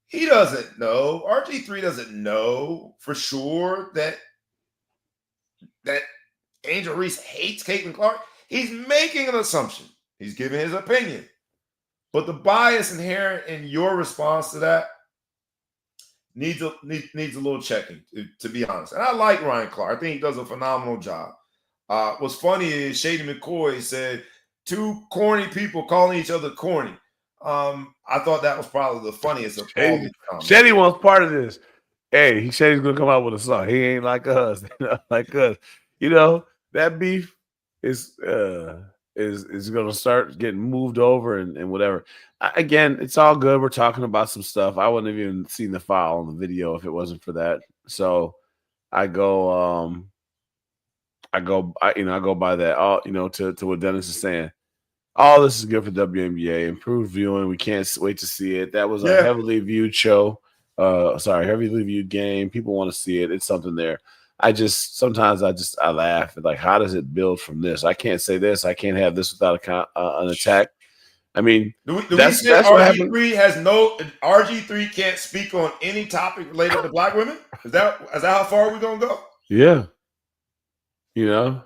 He doesn't know. RG3 doesn't know for sure that Angel Reece hates Caitlin Clark. He's making an assumption. He's giving his opinion. But the bias inherent in your response to that needs a little checking, to be honest. And I like Ryan Clark. I think he does a phenomenal job. What's funny is Shady McCoy said 2 corny people calling each other corny. I thought that was probably the funniest of all these comments. Shady wants part of this. Hey, he said he's gonna come out with a song. He ain't like us, like us. You know, that beef is gonna start getting moved over and whatever. Again, it's all good. We're talking about some stuff. I wouldn't have even seen the file on the video if it wasn't for that. So I go by that. All to what Dennis is saying. All this is good for WNBA. Improved viewing. We can't wait to see it. That was a heavily viewed show. Heavily viewed game. People want to see it. It's something there. Sometimes I laugh at, like, how does it build from this? I can't say this. I can't have this without an attack. I mean, Do we that's say what happened. RG3 can't speak on any topic related to black women? Is that how far we're gonna go? Yeah. You know?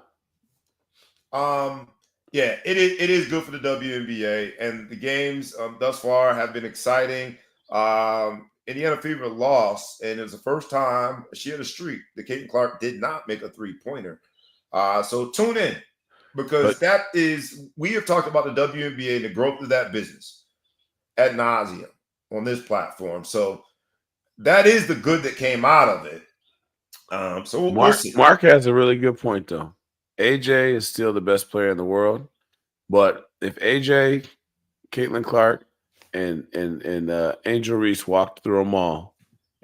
Yeah, it is good for the WNBA, and the games thus far have been exciting. Indiana Fever lost, and it was the first time she had a streak that Caitlin Clark did not make a 3-pointer. So tune in, because we have talked about the WNBA and the growth of that business ad nauseum on this platform. So that is the good that came out of it. So we'll see. Mark has a really good point, though. AJ is still the best player in the world, but if AJ, Caitlin Clark, and Angel Reece walked through a mall,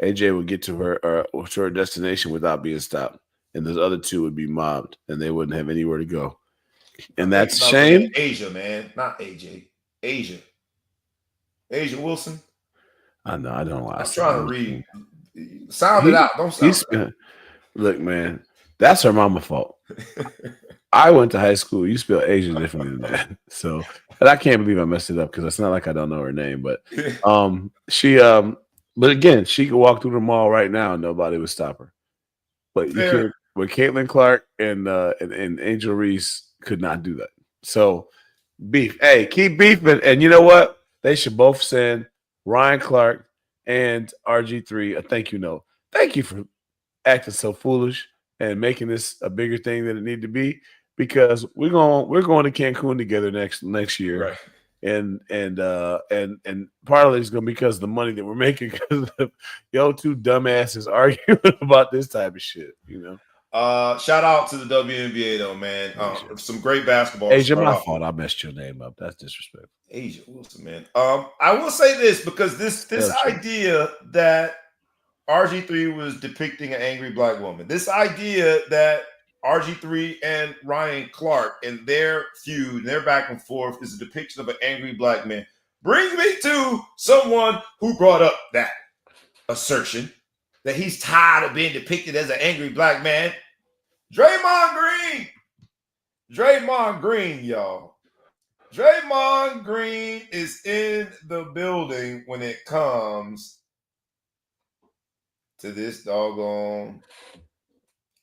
AJ would get to her destination without being stopped, and those other two would be mobbed, and they wouldn't have anywhere to go. And that's a shame. Asia, man, not AJ. Asia Wilson. I know. I don't. I'm trying to read. Sound it out. Don't sound it out. Look, man, that's her mama fault. I went to high school. You spell Asian differently than that. So, and I can't believe I messed it up because it's not like I don't know her name. But but again, she could walk through the mall right now and nobody would stop her. But you can't. But Caitlin Clark and Angel Reece could not do that. So beef. Hey, keep beefing. And you know what? They should both send Ryan Clark and RG3 a thank you note. Thank you for acting so foolish and making this a bigger thing than it needed to be, because we're going to Cancun together next year, right? And part of it is going to be because of the money that we're making, because y'all two dumbasses arguing about this type of shit, you know. Shout out to the WNBA though, man. Some great basketball. Asia, my fault. I messed your name up. That's disrespectful. Asia Wilson, man. I will say this, because this idea that RG3 was depicting an angry black woman, this idea that RG3 and Ryan Clark and their feud, their back and forth, is a depiction of an angry black man, brings me to someone who brought up that assertion that he's tired of being depicted as an angry black man. Draymond Green. Draymond Green, y'all. Draymond Green is in the building when it comes to this doggone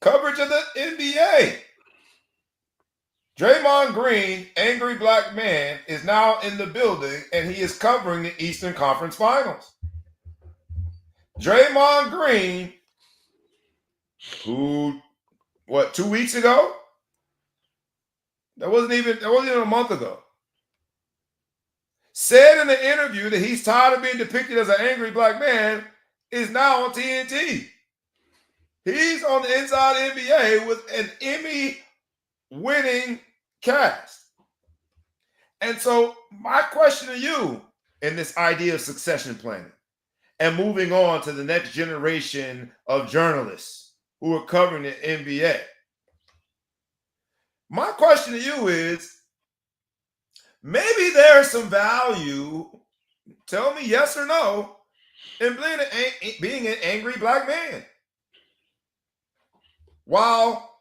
coverage of the NBA. Draymond Green, angry black man, is now in the building, and he is covering the Eastern Conference Finals. Draymond Green, who, 2 weeks ago? That wasn't even a month ago. Said in an interview that he's tired of being depicted as an angry black man, is now on TNT. He's on the Inside NBA with an Emmy-winning cast. And so my question to you in this idea of succession planning and moving on to the next generation of journalists who are covering the NBA, my question to you is, maybe there's some value, tell me yes or no, in being an angry black man. While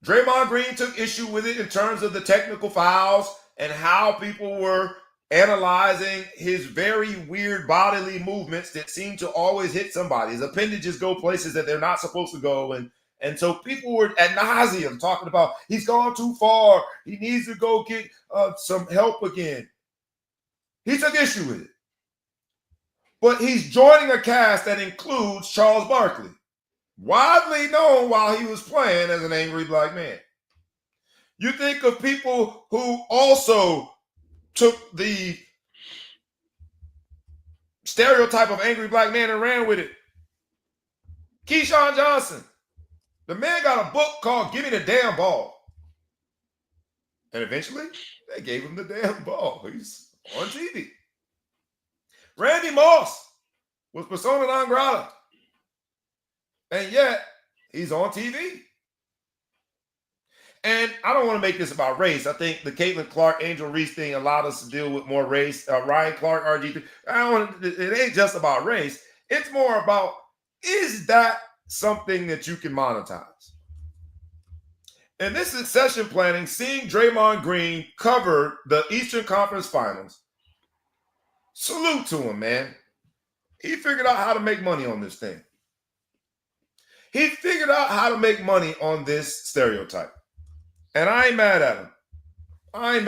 Draymond Green took issue with it in terms of the technical fouls and how people were analyzing his very weird bodily movements that seem to always hit somebody. His appendages go places that they're not supposed to go. And so people were ad nauseum talking about he's gone too far. He needs to go get some help again. He took issue with it. But he's joining a cast that includes Charles Barkley, widely known while he was playing as an angry black man. You think of people who also took the stereotype of angry black man and ran with it. Keyshawn Johnson. The man got a book called Give Me the Damn Ball. And eventually, they gave him the damn ball. He's on TV. Randy Moss was persona non grata. And yet, he's on TV. And I don't want to make this about race. I think the Caitlin Clark, Angel Reece thing allowed us to deal with more race. Ryan Clark, RG3. It ain't just about race. It's more about, is that something that you can monetize? in this succession planning, seeing Draymond Green cover the Eastern Conference Finals, salute to him, man. He figured out how to make money on this thing. He figured out how to make money on this stereotype. And I ain't mad at him. I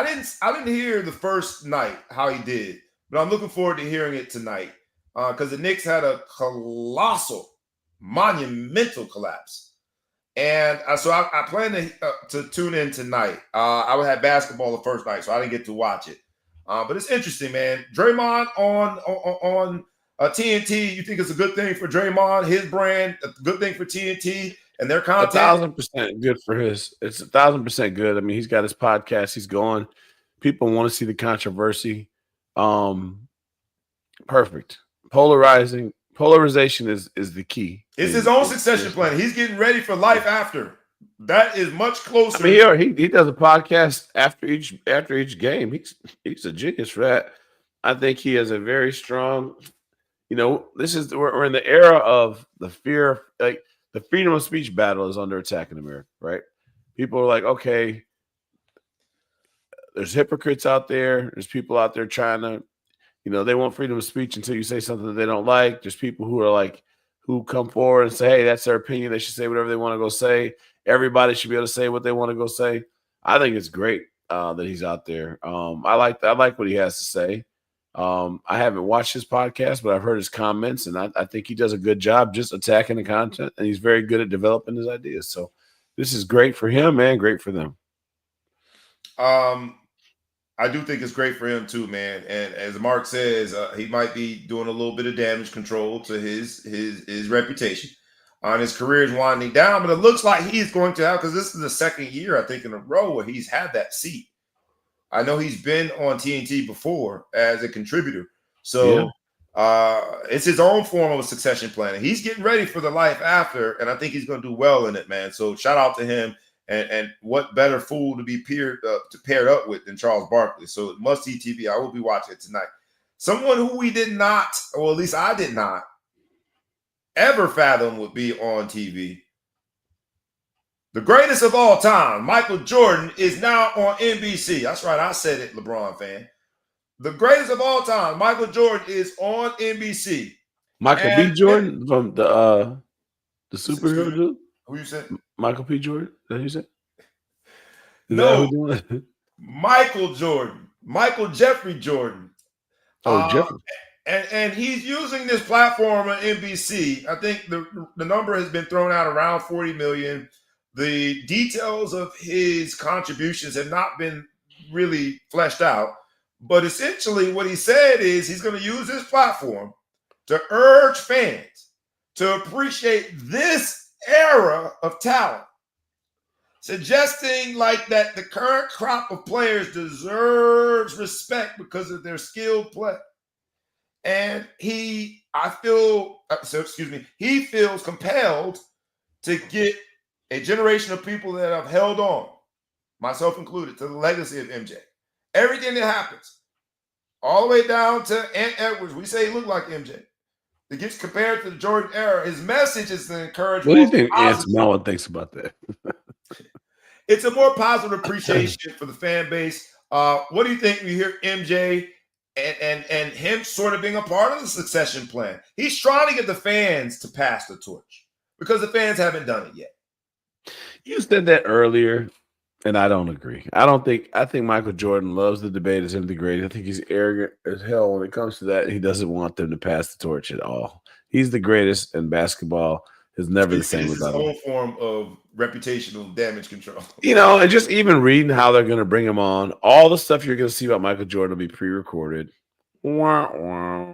didn't hear the first night how he did, but I'm looking forward to hearing it tonight because the Knicks had a colossal, monumental collapse. And so I plan to tune in tonight. I would have basketball the first night, so I didn't get to watch it. But it's interesting, man. Draymond on TNT, you think it's a good thing for Draymond, his brand, a good thing for TNT and their content? 1,000% good for his. It's 1,000% good. I mean, he's got his podcast. He's going. People want to see the controversy. Perfect. Polarization is the key. It's his own succession plan. He's getting ready for life after. That is much closer. I mean, he does a podcast after each game. He's a genius for that. I think he has a very strong. We're in the era of the fear, like the freedom of speech battle is under attack in America, right? People are like, okay, there's hypocrites out there. There's people out there trying to, they want freedom of speech until you say something that they don't like. There's people who come forward and say, hey, that's their opinion. They should say whatever they want to go say. Everybody should be able to say what they want to go say. I think it's great that he's out there. I like what he has to say. I haven't watched his podcast, but I've heard his comments, and I think he does a good job just attacking the content, and he's very good at developing his ideas. So this is great for him and great for them. I do think it's great for him too, man. And as Mark says, he might be doing a little bit of damage control to his reputation. His career is winding down, but it looks like he's going to have, because this is the second year, I think, in a row where he's had that seat. I know he's been on TNT before as a contributor. So it's his own form of a succession planning. He's getting ready for the life after, and I think he's going to do well in it, man. So shout out to him. And what better fool to be paired up with than Charles Barkley? So must-see TV. I will be watching it tonight. Someone who we did not, or at least I did not, ever fathom would be on TV. The greatest of all time, Michael Jordan, is now on NBC. That's right, I said it, LeBron fan. The greatest of all time, Michael Jordan, is on NBC. Michael B. Jordan from the superhero dude? Who you said? Michael P. Jordan? Is that who you said? No. Michael Jordan. Michael Jeffrey Jordan. Oh, Jeffrey. And he's using this platform on NBC. I think the number has been thrown out around 40 million. The details of his contributions have not been really fleshed out. But essentially what he said is he's going to use this platform to urge fans to appreciate this era of talent, suggesting like that the current crop of players deserves respect because of their skilled play. And he feels compelled to get a generation of people that have held on, myself included, to the legacy of MJ. Everything that happens, all the way down to Ant Edwards, we say he looked like MJ. It gets compared to the Jordan era. His message is to encourage. What do you think Ant Mellon thinks about that? It's a more positive appreciation for the fan base. What do you think when you hear MJ and him sort of being a part of the succession plan? He's trying to get the fans to pass the torch because the fans haven't done it yet. You said that earlier, and I don't agree. I think Michael Jordan loves the debate as him the greatest. I think he's arrogant as hell when it comes to that. He doesn't want them to pass the torch at all. He's the greatest, and basketball is never the same without him. It's his own form of reputational damage control. And just even reading how they're going to bring him on, all the stuff you're going to see about Michael Jordan will be pre-recorded. Wah, wah.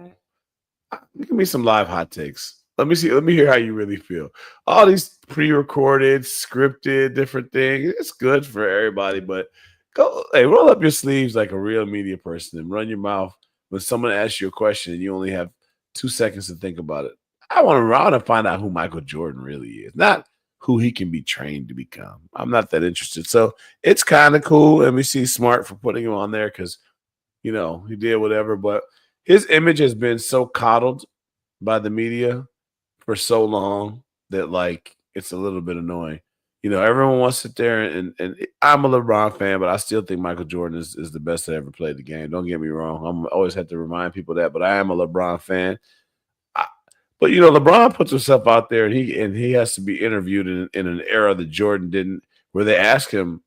Give me some live hot takes. Let me hear how you really feel. All these pre-recorded, scripted, different things. It's good for everybody, but roll up your sleeves like a real media person and run your mouth when someone asks you a question and you only have 2 seconds to think about it. I want to find out who Michael Jordan really is, not who he can be trained to become. I'm not that interested. So it's kind of cool, and we see smart for putting him on there because, he did whatever. But his image has been so coddled by the media for so long that, it's a little bit annoying. You know, everyone wants to sit there and I'm a LeBron fan, but I still think Michael Jordan is the best that ever played the game. Don't get me wrong. I'm always have to remind people that, but I am a LeBron fan. But you know, LeBron puts himself out there, and he has to be interviewed in an era that Jordan didn't, where they ask him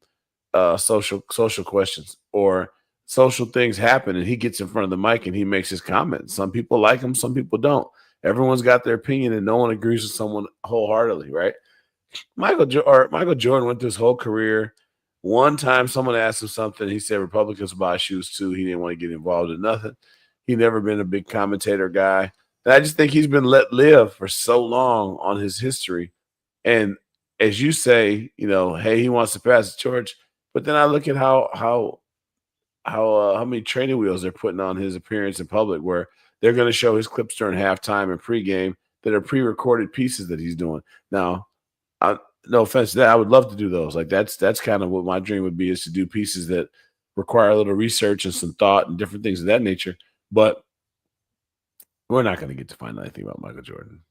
social questions or social things happen, and he gets in front of the mic and he makes his comments. Some people like him, some people don't. Everyone's got their opinion, and no one agrees with someone wholeheartedly, right? Michael Jordan went through his whole career. One time, someone asked him something. He said Republicans buy shoes too. He didn't want to get involved in nothing. He never been a big commentator guy. And I just think he's been let live for so long on his history. And as you say, you know, hey, he wants to pass the torch. But then I look at how many training wheels they're putting on his appearance in public, where they're going to show his clips during halftime and pregame that are pre-recorded pieces that he's doing. Now, no offense to that, I would love to do those. Like that's kind of what my dream would be, is to do pieces that require a little research and some thought and different things of that nature. But we're not going to get to find out anything about Michael Jordan.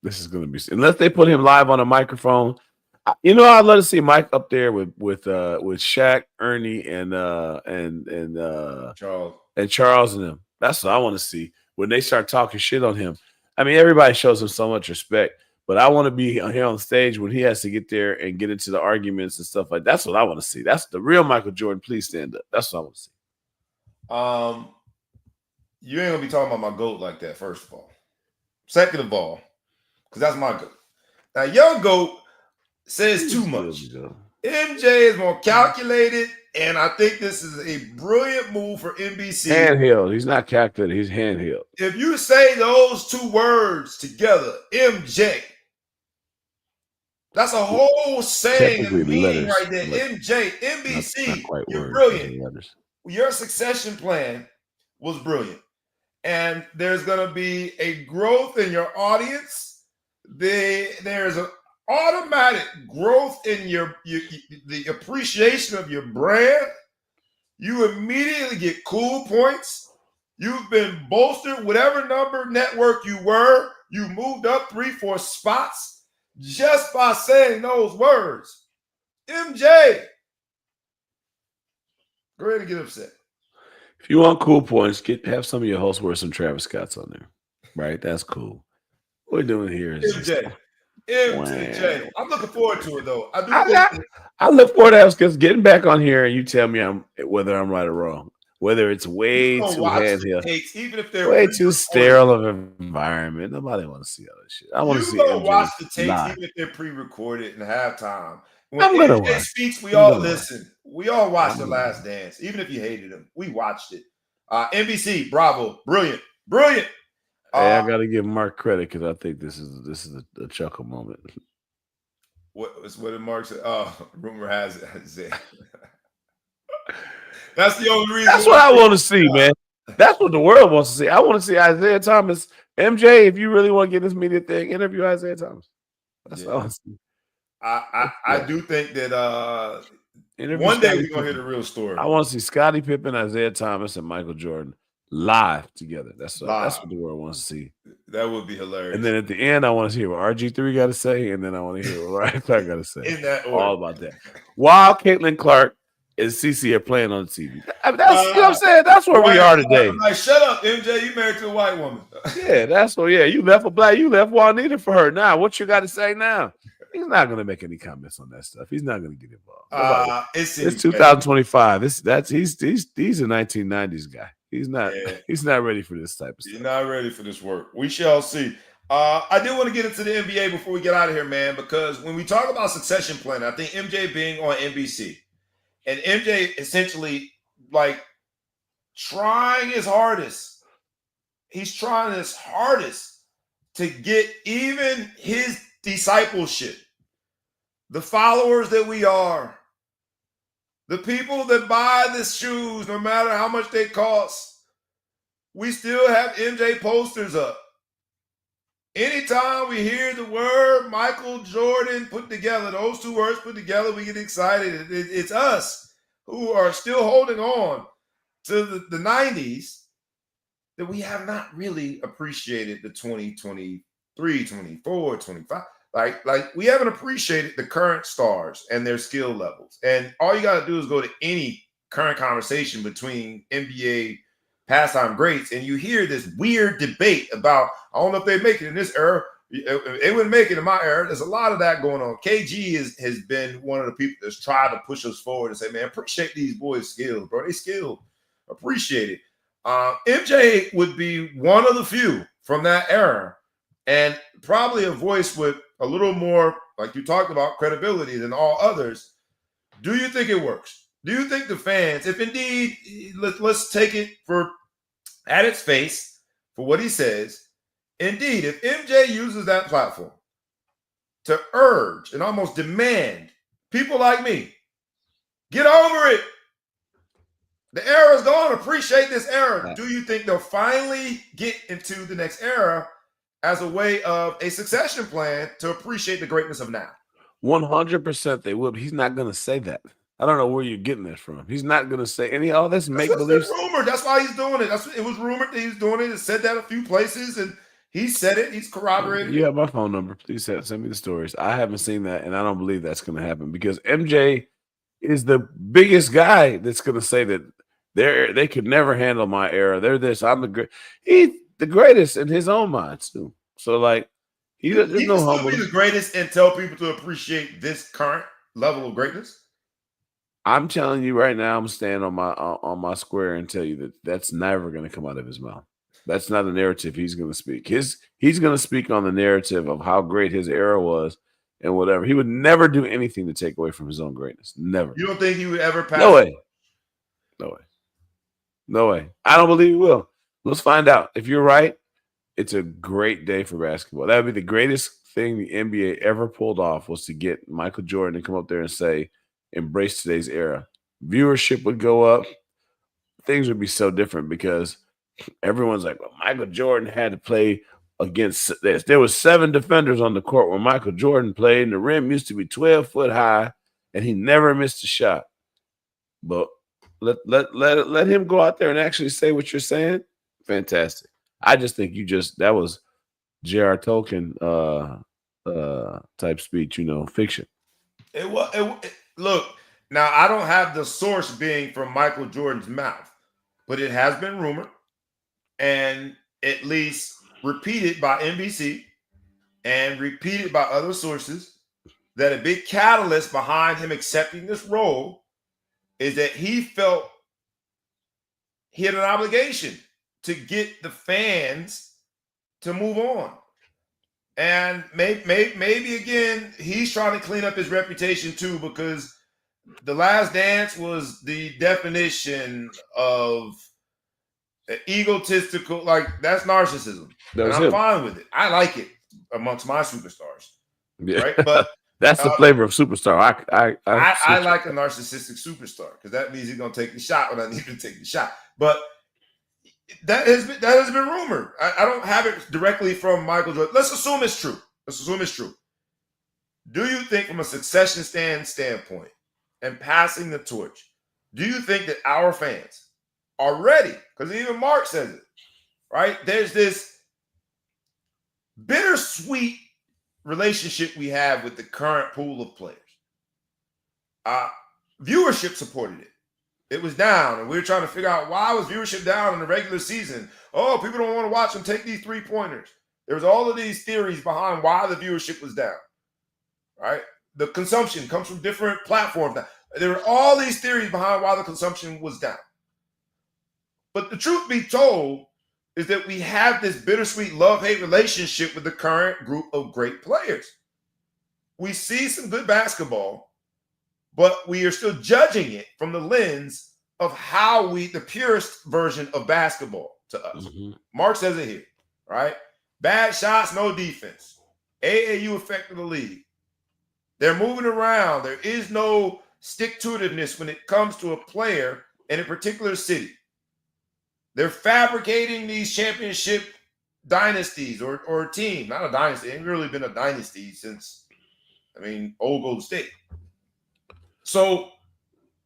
This is going to be, unless they put him live on a microphone. You know, I'd love to see Mike up there with Shaq, Ernie, and Charles and them. That's what I want to see when they start talking shit on him. I mean, everybody shows him so much respect, but I want to be here on stage when he has to get there and get into the arguments and stuff like that. That's what I want to see. That's the real Michael Jordan. Please stand up. That's what I want to see. You ain't gonna be talking about my GOAT like that, first of all. Second of all, because that's my GOAT. Now, your GOAT says too much. MJ is more calculated, and I think this is a brilliant move for NBC. Handheld. He's not calculated. He's handheld. If you say those two words together, MJ, that's a whole saying and meaning right there. MJ, NBC, you're brilliant. Your succession plan was brilliant. And there's going to be a growth in your audience. There's an automatic growth in the appreciation of your brand. You immediately get cool points. You've been bolstered. Whatever number network you were, you moved up 3-4 spots just by saying those words. MJ. Go ahead and get upset. If you want cool points, have some of your hosts wear some Travis Scotts on there. Right? That's cool. What we're doing here is MJ. MJ. I'm looking forward to it, though. I look forward to getting back on here and you tell me whether I'm right or wrong. Whether it's way too handheld, even if they're way too sterile of an environment. Nobody want to see all this shit. I want to see MJ watch the tapes even if they're pre-recorded in halftime. When I'm gonna MJ speaks, we all listen. We all watched The Last Dance, even if you hated him. We watched it. NBC, bravo, brilliant. Hey, I got to give Mark credit because I think this is a chuckle moment. What did Mark say? Rumor has it. That's the only reason. That's what I want to see, man. That's what the world wants to see. I want to see Isaiah Thomas. MJ, if you really want to get this media thing, interview Isaiah Thomas. That's what I want to see. I do think that one day we're going to hear the real story. I want to see Scottie Pippen, Isaiah Thomas, and Michael Jordan live together. That's what the world wants to see. That would be hilarious. And then at the end, I want to hear what RGiii got to say, and then I want to hear what Ryan Clark got to say. In that order. All about that. While Caitlin Clark and CeCe are playing on TV. I mean, that's you know what I'm saying. That's where we are today. Like, shut up, MJ. You married to a white woman. Yeah, that's what. Yeah, you left a black. You left Juanita for her. Now, what you got to say now? He's not going to make any comments on that stuff. He's not going to get involved. It's 2025. He's a 1990s guy. He's not. Yeah. He's not ready for this type of stuff. He's not ready for this work. We shall see. I do want to get into the NBA before we get out of here, man, because when we talk about succession planning, I think MJ being on NBC and MJ essentially like trying his hardest. He's trying his hardest to get even his discipleship, the followers that we are, the people that buy the shoes, no matter how much they cost, we still have MJ posters up. Anytime we hear the word Michael Jordan put together, those two words put together, we get excited. It's us who are still holding on to the 90s that we have not really appreciated the 2023, 24, 25. Like we haven't appreciated the current stars and their skill levels. And all you got to do is go to any current conversation between NBA pastime greats, and you hear this weird debate about, I don't know if they make it in this era. They wouldn't make it in my era. There's a lot of that going on. KG has been one of the people that's tried to push us forward and say, man, appreciate these boys' skills, bro. They skilled. Appreciate it. MJ would be one of the few from that era, and probably a voice with a little more, like you talked about, credibility than all others. Do you think it works? Do you think the fans, if indeed, let's take it at its face for what he says, indeed, if MJ uses that platform to urge and almost demand people like me, get over it. The era's gone. Appreciate this era. Do you think they'll finally get into the next era as a way of a succession plan to appreciate the greatness of now? 100% they will. But he's not going to say that. I don't know where you're getting this from. He's not going to say any. Oh, that's make believe. Rumored. That's why he's doing it. It was rumored that he's doing it. It said that a few places, and he said it. He's corroborated. You have my phone number. Please send me the stories. I haven't seen that, and I don't believe that's going to happen because MJ is the biggest guy that's going to say that they could never handle my era. They're this. I'm the great. He's the greatest in his own mind too. So like he can still be the greatest and tell people to appreciate this current level of greatness. I'm telling you right now, I'm staying on my square and tell you that that's never going to come out of his mouth. That's not a narrative he's going to speak. He's going to speak on the narrative of how great his era was and whatever. He would never do anything to take away from his own greatness. Never. You don't think he would ever pass? No way. No way. No way. I don't believe he will. Let's find out. If you're right, it's a great day for basketball. That would be the greatest thing the NBA ever pulled off, was to get Michael Jordan to come up there and say, embrace today's era. Viewership would go up. Things would be so different because everyone's like, well, Michael Jordan had to play against this. There was 7 defenders on the court when Michael Jordan played, and the rim used to be 12 foot high, and he never missed a shot. But let him go out there and actually say what you're saying. Fantastic. I just think that was J.R. Tolkien type speech, fiction. Look, now I don't have the source being from Michael Jordan's mouth, but it has been rumored and at least repeated by NBC and repeated by other sources that a big catalyst behind him accepting this role is that he felt he had an obligation to get the fans to move on. And maybe again, he's trying to clean up his reputation too, because The Last Dance was the definition of egotistical, like that's narcissism. And I'm fine with it. I like it amongst my superstars. Yeah. Right? But that's the flavor of superstar. I like a narcissistic superstar because that means he's gonna take the shot when I need to take the shot. But that has been rumored. I don't have it directly from Michael Jordan. Let's assume it's true. Do you think, from a succession standpoint and passing the torch, do you think that our fans are ready? Because even Mark says it, right? There's this bittersweet relationship we have with the current pool of players. Viewership supported it. It was down, and we were trying to figure out why was viewership down in the regular season. Oh, people don't want to watch them take these 3-pointers. There was all of these theories behind why the viewership was down, right? The consumption comes from different platforms. There were all these theories behind why the consumption was down. But the truth be told is that we have this bittersweet love-hate relationship with the current group of great players. We see some good basketball, but we are still judging it from the lens of the purest version of basketball to us. Mm-hmm. Mark says it here, right? Bad shots, no defense. AAU effect of the league. They're moving around. There is no stick-to-itiveness when it comes to a player in a particular city. They're fabricating these championship dynasties or a team. Not a dynasty. It ain't really been a dynasty since, old Golden State. So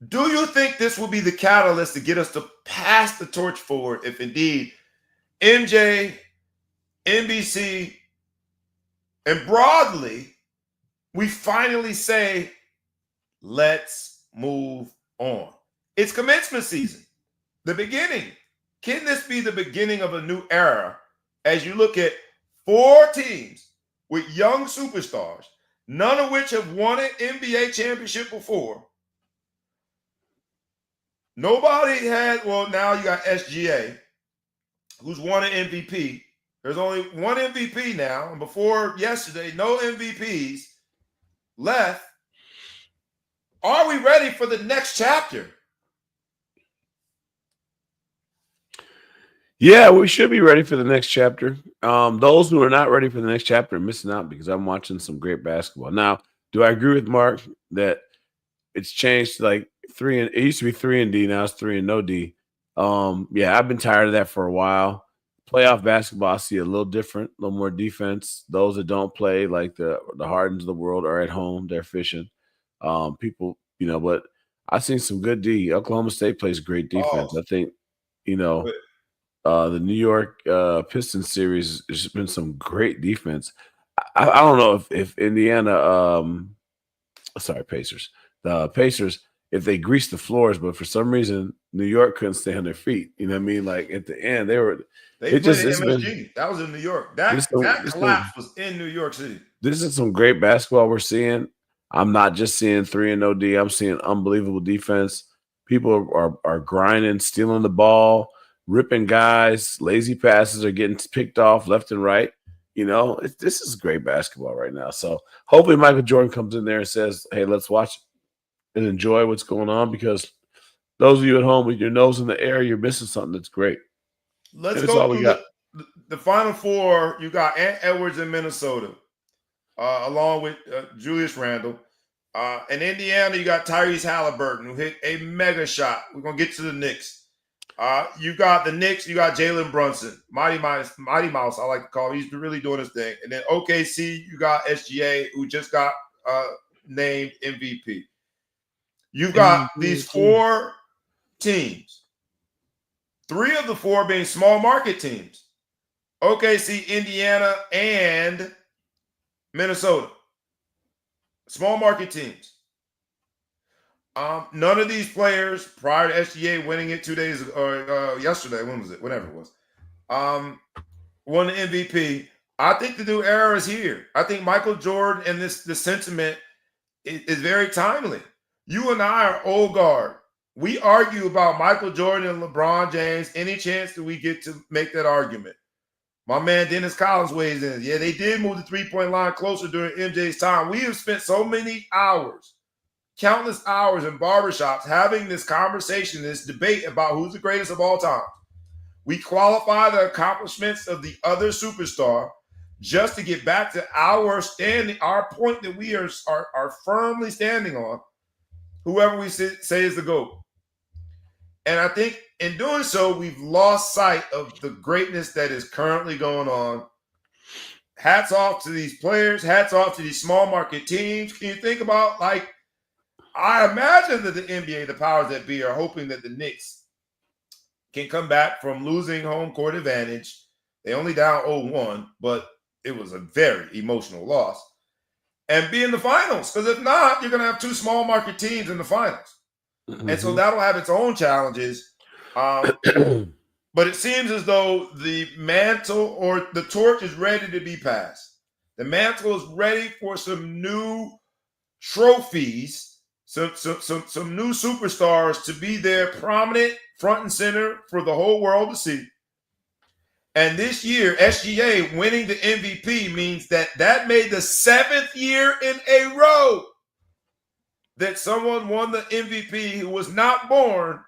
do you think this will be the catalyst to get us to pass the torch forward if indeed MJ, NBC, and broadly we finally say, let's move on. It's commencement season, the beginning. Can this be the beginning of a new era as you look at 4 teams with young superstars, none of which have won an NBA championship before? Nobody had, well, now you got SGA, who's won an MVP. There's only one MVP now, and before yesterday, no MVPs left. Are we ready for the next chapter? Yeah, we should be ready for the next chapter. Those who are not ready for the next chapter are missing out because I'm watching some great basketball. Now, do I agree with Mark that it's changed to like it used to be 3 and D, now it's 3 and no D. Yeah, I've been tired of that for a while. Playoff basketball, I see a little different, a little more defense. Those that don't play, like the Hardens of the world, are at home. They're fishing. People, but I've seen some good D. Oklahoma State plays great defense. I think, the New York Pistons series has been some great defense. I don't know if Indiana, Pacers. The Pacers, if they greased the floors, but for some reason New York couldn't stay on their feet. You know what I mean? Like at the end, they played at MSG. That was in New York. That collapse was in New York City. This is some great basketball we're seeing. I'm not just seeing 3 and no D. I'm seeing unbelievable defense. People are grinding, stealing the ball, ripping guys. Lazy passes are getting picked off left and right. This is great basketball right now. So hopefully Michael Jordan comes in there and says, hey, let's watch and enjoy what's going on, because those of you at home with your nose in the air, you're missing something that's great. Let's go through the Final Four. You got Ant Edwards in Minnesota, along with Julius Randle. In Indiana, you got Tyrese Halliburton, who hit a mega shot. We're going to get to the Knicks. You got the Knicks. You got Jalen Brunson, Mighty Mouse, I like to call him. He's really doing his thing. And then OKC, you got SGA, who just got named MVP. You've got these 4 teams, 3 of the 4 being small market teams: OKC, Indiana, and Minnesota. Small market teams. None of these players, prior to SGA winning it 2 days or yesterday, when was it? Whenever it was, won the MVP. I think the new era is here. I think Michael Jordan and the sentiment is very timely. You and I are old guard. We argue about Michael Jordan and LeBron James any chance that we get to make that argument. My man Dennis Collins weighs in. Yeah, they did move the 3-point line closer during MJ's time. We have spent so many hours, countless hours in barbershops having this conversation, this debate about who's the greatest of all time. We qualify the accomplishments of the other superstar just to get back to our standing, our point that we are firmly standing on, whoever we say is the GOAT. And I think in doing so, we've lost sight of the greatness that is currently going on. Hats off to these players. Hats off to these small market teams. Can you think about, I imagine that the NBA, the powers that be, are hoping that the Knicks can come back from losing home court advantage. They only down 0-1, but it was a very emotional loss, and be in the finals. Because if not, you're going to have 2 small market teams in the finals. Mm-hmm. And so that'll have its own challenges. But it seems as though the mantle or the torch is ready to be passed. The mantle is ready for some new trophies, some new superstars to be there prominent front and center for the whole world to see. And this year, SGA winning the MVP means that made the 7th year in a row that someone won the MVP who was not born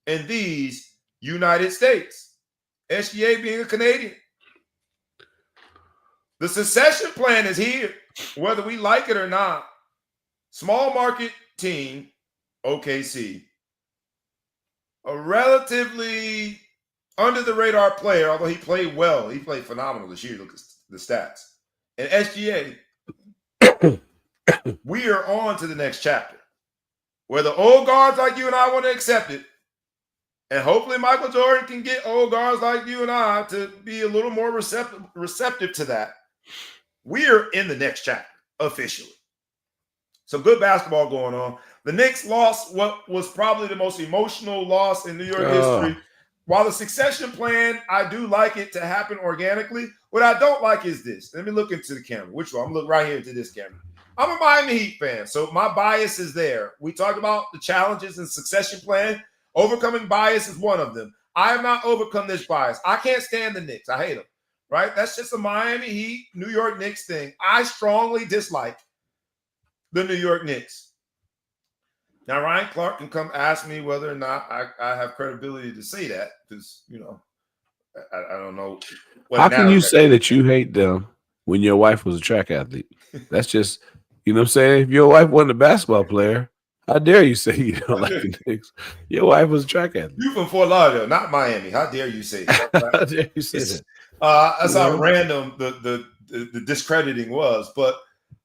in these United States. SGA being a Canadian. The succession plan is here, whether we like it or not. Small market team, OKC. A relatively under the radar player, although he played well. He played phenomenal this year. Look at the stats. And SGA, we are on to the next chapter, where the old guards like you and I want to accept it. And hopefully Michael Jordan can get old guards like you and I to be a little more receptive to that. We are in the next chapter, officially. Some good basketball going on. The Knicks lost what was probably the most emotional loss in New York history. While the succession plan, I do like it to happen organically. What I don't like is this. Let me look into the camera. Which one? I'm looking right here into this camera. I'm a Miami Heat fan, so my bias is there. We talked about the challenges in succession plan. Overcoming bias is one of them. I have not overcome this bias. I can't stand the Knicks. I hate them, right? That's just a Miami Heat, New York Knicks thing. I strongly dislike the New York Knicks. Now, Ryan Clark can come ask me whether or not I have credibility to say that because, I don't know. How can you say that you hate them when your wife was a track athlete? That's just, you know what I'm saying? If your wife wasn't a basketball player, how dare you say you don't like the Knicks? Your wife was a track athlete. You from Fort Lauderdale, not Miami. How dare you say that? Right? How dare you say that? That's how random the discrediting was. But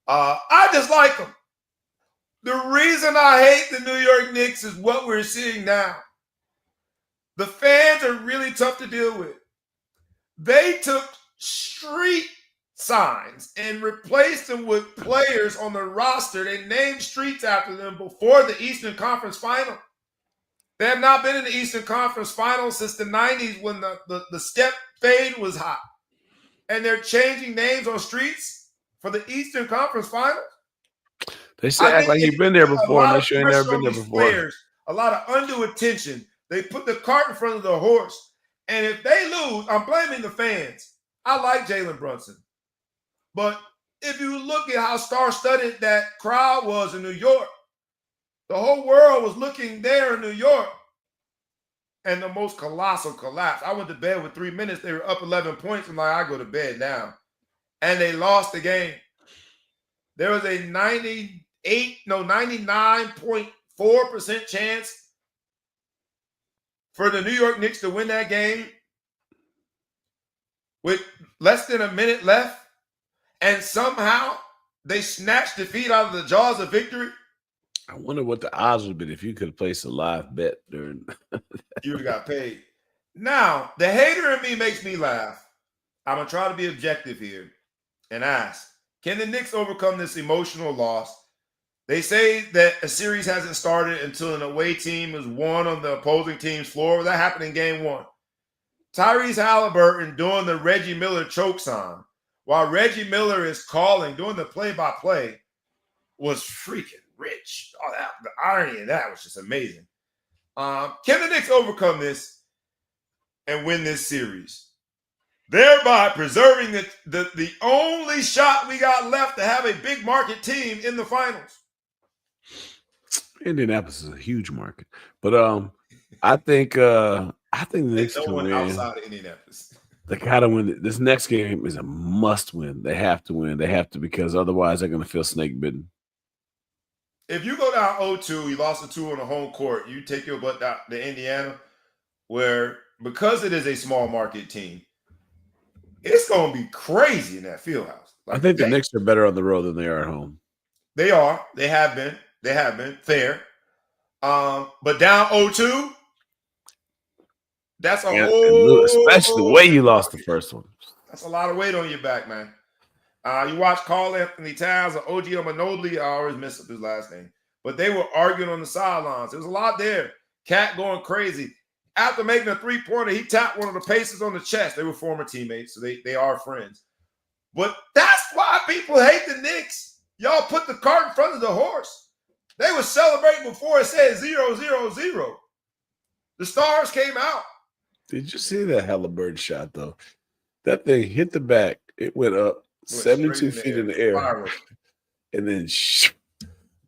I just like them. The reason I hate the New York Knicks is what we're seeing now. The fans are really tough to deal with. They took street signs and replaced them with players on the roster. They named streets after them before the Eastern Conference Final. They have not been in the Eastern Conference Final since the 90s when the step fade was hot. And they're changing names on streets for the Eastern Conference Finals. They say act like you've been there before, unless you ain't never been there before. Players, a lot of undue attention. They put the cart in front of the horse. And if they lose, I'm blaming the fans. I like Jalen Brunson. But if you look at how star-studded that crowd was in New York, the whole world was looking there in New York. And the most colossal collapse. I went to bed with 3 minutes. They were up 11 points. I'm like, I go to bed now. And they lost the game. There was a 99.4% chance for the New York Knicks to win that game with less than a minute left. And somehow they snatched defeat out of the jaws of victory. I wonder what the odds would be if you could place a live bet during. You would have got paid. Now, the hater in me makes me laugh. I'm going to try to be objective here and ask, can the Knicks overcome this emotional loss? They say that a series hasn't started until an away team is won on the opposing team's floor. That happened in game one. Tyrese Halliburton doing the Reggie Miller choke sign while Reggie Miller is calling, doing the play-by-play, was freaking rich. Oh, the irony of that was just amazing. Can the Knicks overcome this and win this series, thereby preserving the only shot we got left to have a big market team in the finals? Indianapolis is a huge market, but I think the Knicks can win. Outside of Indianapolis. They gotta win. This next game is a must win. They have to win. They have to, because otherwise they're gonna feel snake bitten. If you go down 0-2, you lost a 2 on the home court, you take your butt down to Indiana, where because it is a small market team, it's going to be crazy in that field house. I think the Knicks are better on the road than they are at home. They are. They have been. Fair. But down 0-2, that's a whole... Especially the way you lost the first one. That's a lot of weight on your back, man. You watch Karl Anthony Towns or OG Anunoby. I always mess up his last name. But they were arguing on the sidelines. There was a lot there. Cat going crazy. After making a three-pointer, he tapped one of the Pacers on the chest. They were former teammates, so they are friends. But that's why people hate the Knicks. Y'all put the cart in front of the horse. They were celebrating before it said 0-0-0. The stars came out. Did you see that Halliburton shot, though? That thing hit the back. It went up 72 feet in the air. And then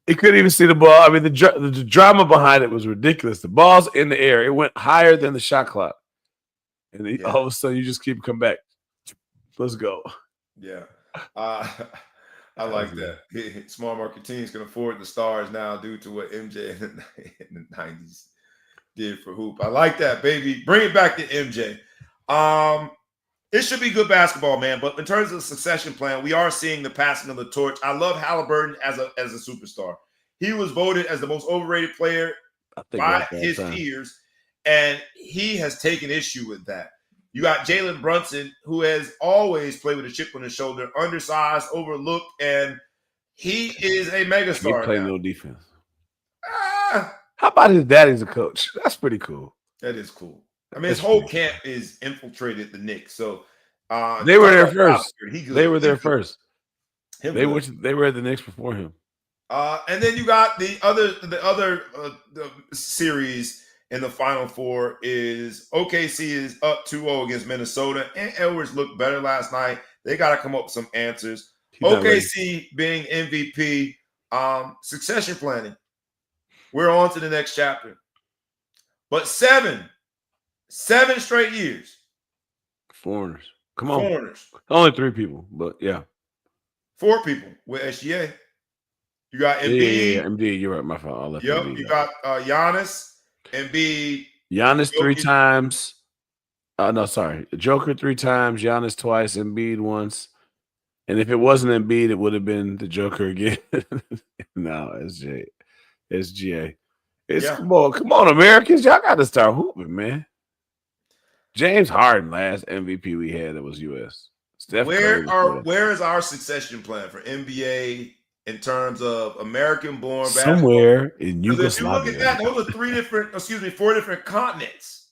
he couldn't even see the ball. I mean, the drama behind it was ridiculous. The ball's in the air. It went higher than the shot clock. And all of a sudden, you just keep coming back. Let's go. Yeah. I like that. Small market teams can afford the stars now due to what MJ in the 90s did for hoop. I like that, baby. Bring it back to MJ. It should be good basketball, man. But in terms of the succession plan, we are seeing the passing of the torch. I love Halliburton as a superstar. He was voted as the most overrated player by his peers, and he has taken issue with that. You got Jalen Brunson, who has always played with a chip on his shoulder, undersized, overlooked, and He is a He megastar play now. no defense. Ah, How about his daddy's a coach? That's pretty cool. that is cool. I mean, his That's whole pretty camp is infiltrated the Knicks. So They were talk there about first. Tyler, he good. They were He there good. first. Him They good. were at the Knicks before him. And then you got the other the series in the Final Four is OKC is up 2-0 against Minnesota, and Edwards looked better last night. They got to come up with some answers. He's not ready. OKC being MVP, succession planning. We're on to the next chapter. But seven straight years. Foreigners. Come on. Foreigners. Only 3 people, but yeah. 4 people with SGA. You got Embiid. Yeah. Embiid, you're right. My fault. I left Yep. Embiid You out. got Giannis, Embiid. Giannis 3 Jokic. times. No, sorry. Joker 3 times, Giannis twice, Embiid once. And if it wasn't Embiid, it would have been the Joker again. No, SGA. Come on, Americans. Y'all got to start hooping, man. James Harden, last MVP we had, that was US. Where is our succession plan for NBA in terms of American-born basketball? Somewhere in Because if you look Yugoslavia. at that, those are 4 different continents.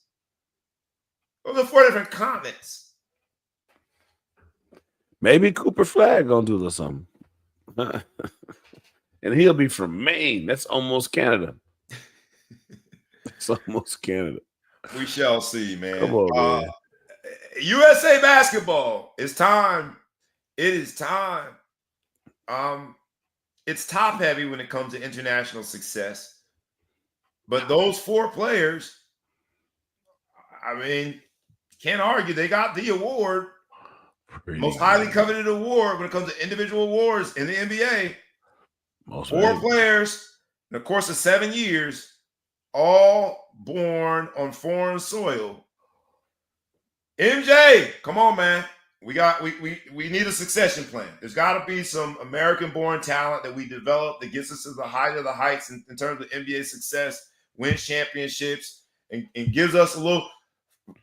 Those are 4 different continents. Maybe Cooper Flagg gonna do a little something. And he'll be from Maine. That's almost Canada. It's almost Canada. We shall see, man. Come on, man. USA basketball. It's time. It is time. It's top heavy when it comes to international success. But those 4 players, I mean, can't argue. They got the award. Most highly coveted award when it comes to individual awards in the NBA. 4 players in the course of 7 years, all born on foreign soil. MJ, come on, man. We need a succession plan. There's got to be some American-born talent that we develop that gets us to the height of the heights in terms of NBA success, wins championships, and gives us a little.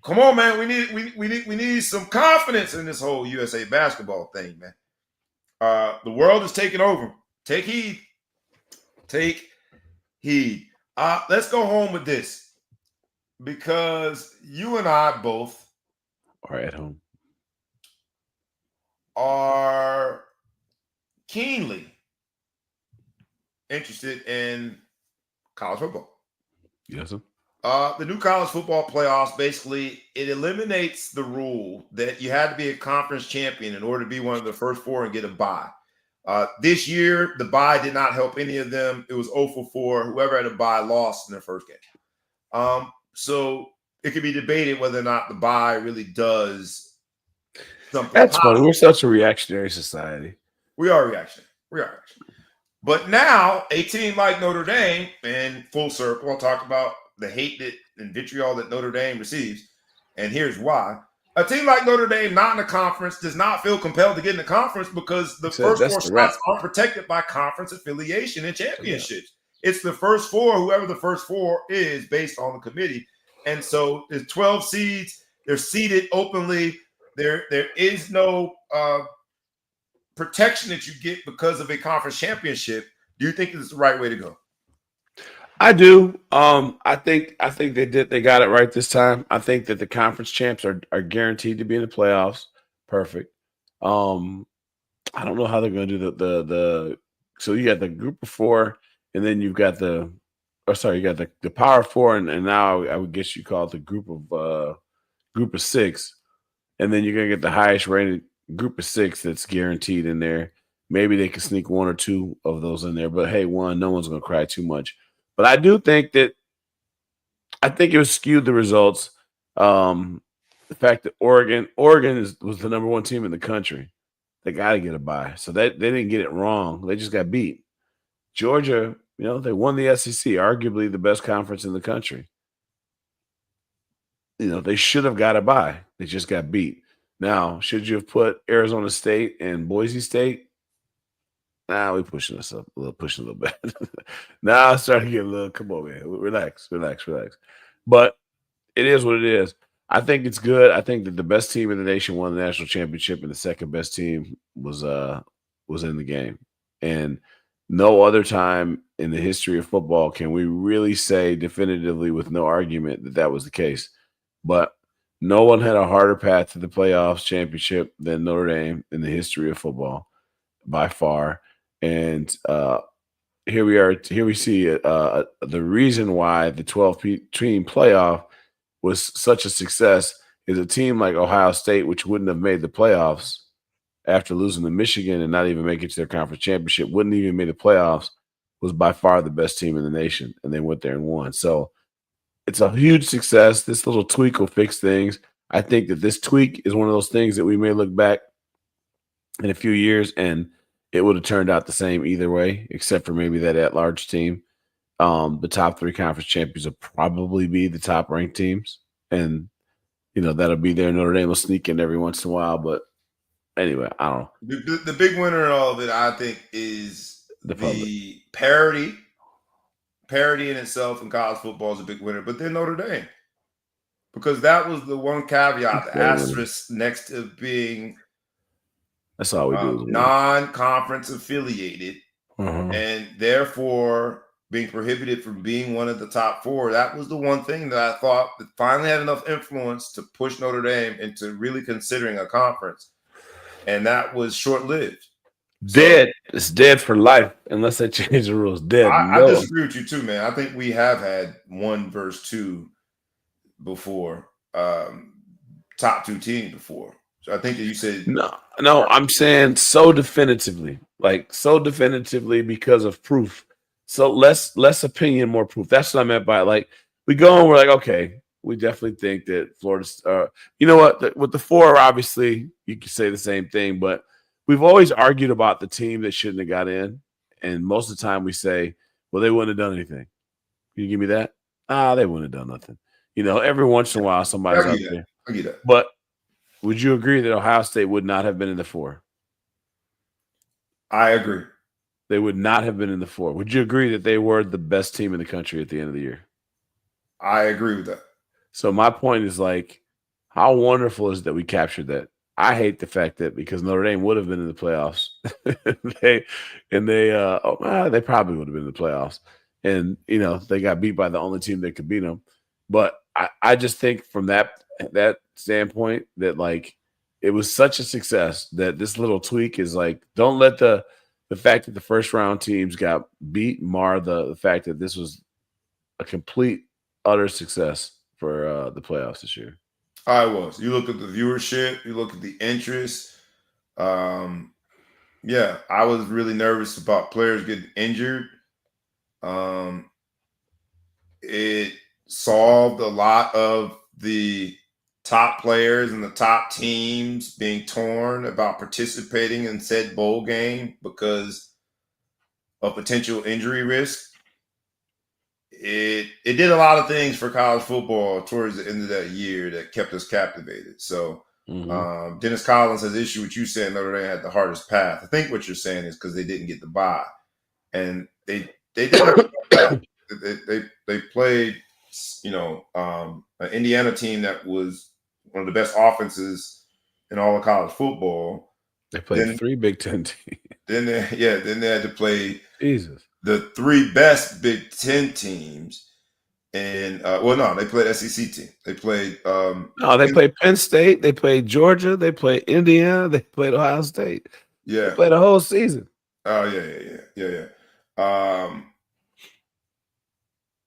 Come on, man. We need some confidence in this whole USA basketball thing, man. The world is taking over. Take heed. Take heed. Let's go home with this, because you and I both are at home. Are keenly interested in college football. Yes, sir. The new college football playoffs, basically, it eliminates the rule that you had to be a conference champion in order to be one of the first 4 and get a bye. This year, the bye did not help any of them. It was 0 for 4. Whoever had a bye lost in their first game. So it could be debated whether or not the bye really does something. That's funny. We're such a reactionary society. We are reactionary. But now, a team like Notre Dame, and full circle, I'll talk about the hate and vitriol that Notre Dame receives. And here's why. A team like Notre Dame, not in the conference, does not feel compelled to get in the conference because the first 4 spots aren't protected by conference affiliation and championships. It's the first 4, whoever the first 4 is, based on the committee. And so there's 12 seeds. They're seeded openly. There is no protection that you get because of a conference championship. Do you think it's the right way to go? I do. I think they got it right this time. I think that the conference champs are guaranteed to be in the playoffs. Perfect. I don't know how they're going to do the. So you got the group of 4, and then you've got you got the power 4, and now I would guess you call it the group of 6, and then you're gonna get the highest rated group of 6 that's guaranteed in there. Maybe they can sneak 1 or 2 of those in there, but hey, no one's gonna cry too much. But I do think it was skewed the results. The fact that Oregon was the number 1 team in the country. They got to get a bye. So they didn't get it wrong. They just got beat. Georgia, they won the SEC, arguably the best conference in the country. They should have got a bye. They just got beat. Now, should you have put Arizona State and Boise State? We're pushing a little bit. Now I'm starting to get a little, come on, man. Relax. But it is what it is. I think it's good. I think that the best team in the nation won the national championship, and the second best team was in the game. And no other time in the history of football can we really say definitively with no argument that that was the case. But no one had a harder path to the playoffs championship than Notre Dame in the history of football by far. And here we are. Here we see the reason why the 12-team playoff was such a success is a team like Ohio State, which wouldn't have made the playoffs after losing to Michigan and not even make it to their conference championship, wouldn't even make the playoffs, was by far the best team in the nation. And they went there and won. So it's a huge success. This little tweak will fix things. I think that this tweak is one of those things that we may look back in a few years and it would have turned out the same either way, except for maybe that at-large team. The top 3 conference champions will probably be the top-ranked teams. And, that'll be there. Notre Dame will sneak in every once in a while. But anyway, I don't know. The big winner in all of it, I think, is the parity. Parity in itself in college football is a big winner. But then Notre Dame. Because that was the one caveat, the asterisk next to being that's all we do. Non-conference affiliated, and therefore being prohibited from being one of the top 4. That was the one thing that I thought that finally had enough influence to push Notre Dame into really considering a conference, and that was short-lived. Dead. It's dead for life unless they change the rules. Dead. I disagree with you too, man. I think we have had 1 versus 2 before, top 2 teams before. So I think that you said no. I'm saying so definitively because of proof. So less opinion, more proof. That's what I meant by like we go and we're like, okay, we definitely think that Florida's. You know what? With the 4, obviously you could say the same thing, but we've always argued about the team that shouldn't have got in, and most of the time we say, well, they wouldn't have done anything. Can you give me that? They wouldn't have done nothing. Every once in a while somebody's out there. I get that. But would you agree that Ohio State would not have been in the 4? I agree. They would not have been in the 4. Would you agree that they were the best team in the country at the end of the year? I agree with that. So my point is like, how wonderful is it that we captured that? I hate the fact that because Notre Dame would have been in the playoffs, they probably would have been in the playoffs, and they got beat by the only team that could beat them. But I just think from that standpoint that like it was such a success that this little tweak is like, don't let the fact that the first round teams got beat mar the fact that this was a complete utter success for the playoffs this year. I was. You look at the viewership, you look at the interest. Yeah, I was really nervous about players getting injured. It solved a lot of the top players and the top teams being torn about participating in said bowl game because of potential injury risk. It did a lot of things for college football towards the end of that year that kept us captivated. So Dennis Collins has issue with you saying Notre Dame had the hardest path. I think what you're saying is because they didn't get the bye, and they did. They played, an Indiana team that was one of the best offenses in all of college football. They played 3 Big Ten teams. Then they had to play the 3 best Big Ten teams. And they played SEC team. They played they played Penn State, they played Georgia, they played Indiana, they played Ohio State. Yeah. They played a whole season. Oh, yeah.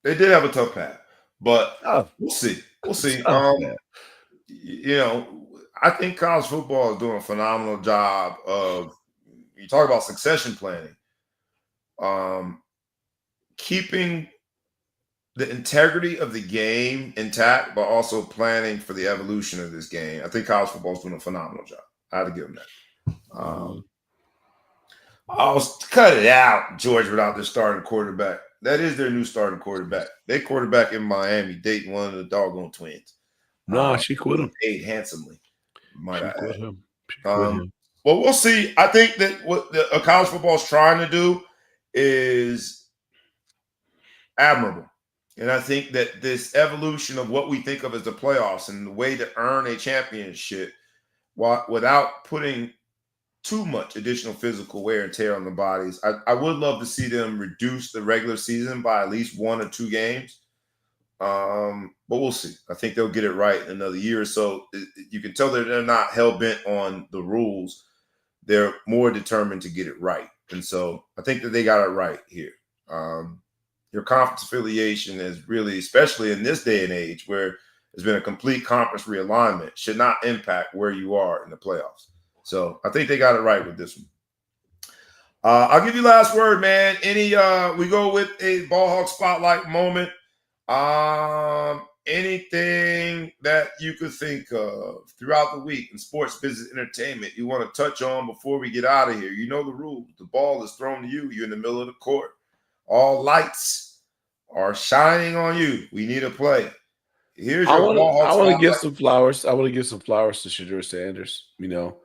They did have a tough path, but we'll see. I think college football is doing a phenomenal job of, you talk about succession planning, keeping the integrity of the game intact, but also planning for the evolution of this game. I think college football is doing a phenomenal job. I had to give them that. Cut it out, Georgia, without their starting quarterback. That is their new starting quarterback. They quarterback in Miami, dating one of the doggone twins. No, she quit him. Paid handsomely. Might I quit add. him. Well, we'll see. I think that what college football is trying to do is admirable. And I think that this evolution of what we think of as the playoffs and the way to earn a championship without putting too much additional physical wear and tear on the bodies. I would love to see them reduce the regular season by at least 1 or 2 games. But we'll see. I think they'll get it right in another year or so. You can tell that they're not hell-bent on the rules. They're more determined to get it right. And so I think that they got it right here. Your conference affiliation is really, especially in this day and age where there's been a complete conference realignment, should not impact where you are in the playoffs. So I think they got it right with this one. I'll give you last word, man. We go with a Ball Hawk Spotlight moment. Anything that you could think of throughout the week in sports, business, entertainment you want to touch on before we get out of here? You know the rules. The ball is thrown to you. You're in the middle of the court. All lights are shining on you. We need a play. Here's your Ball Hawk I want to give Spotlight. some flowers. I want to give some flowers to Shedeur Sanders. You know,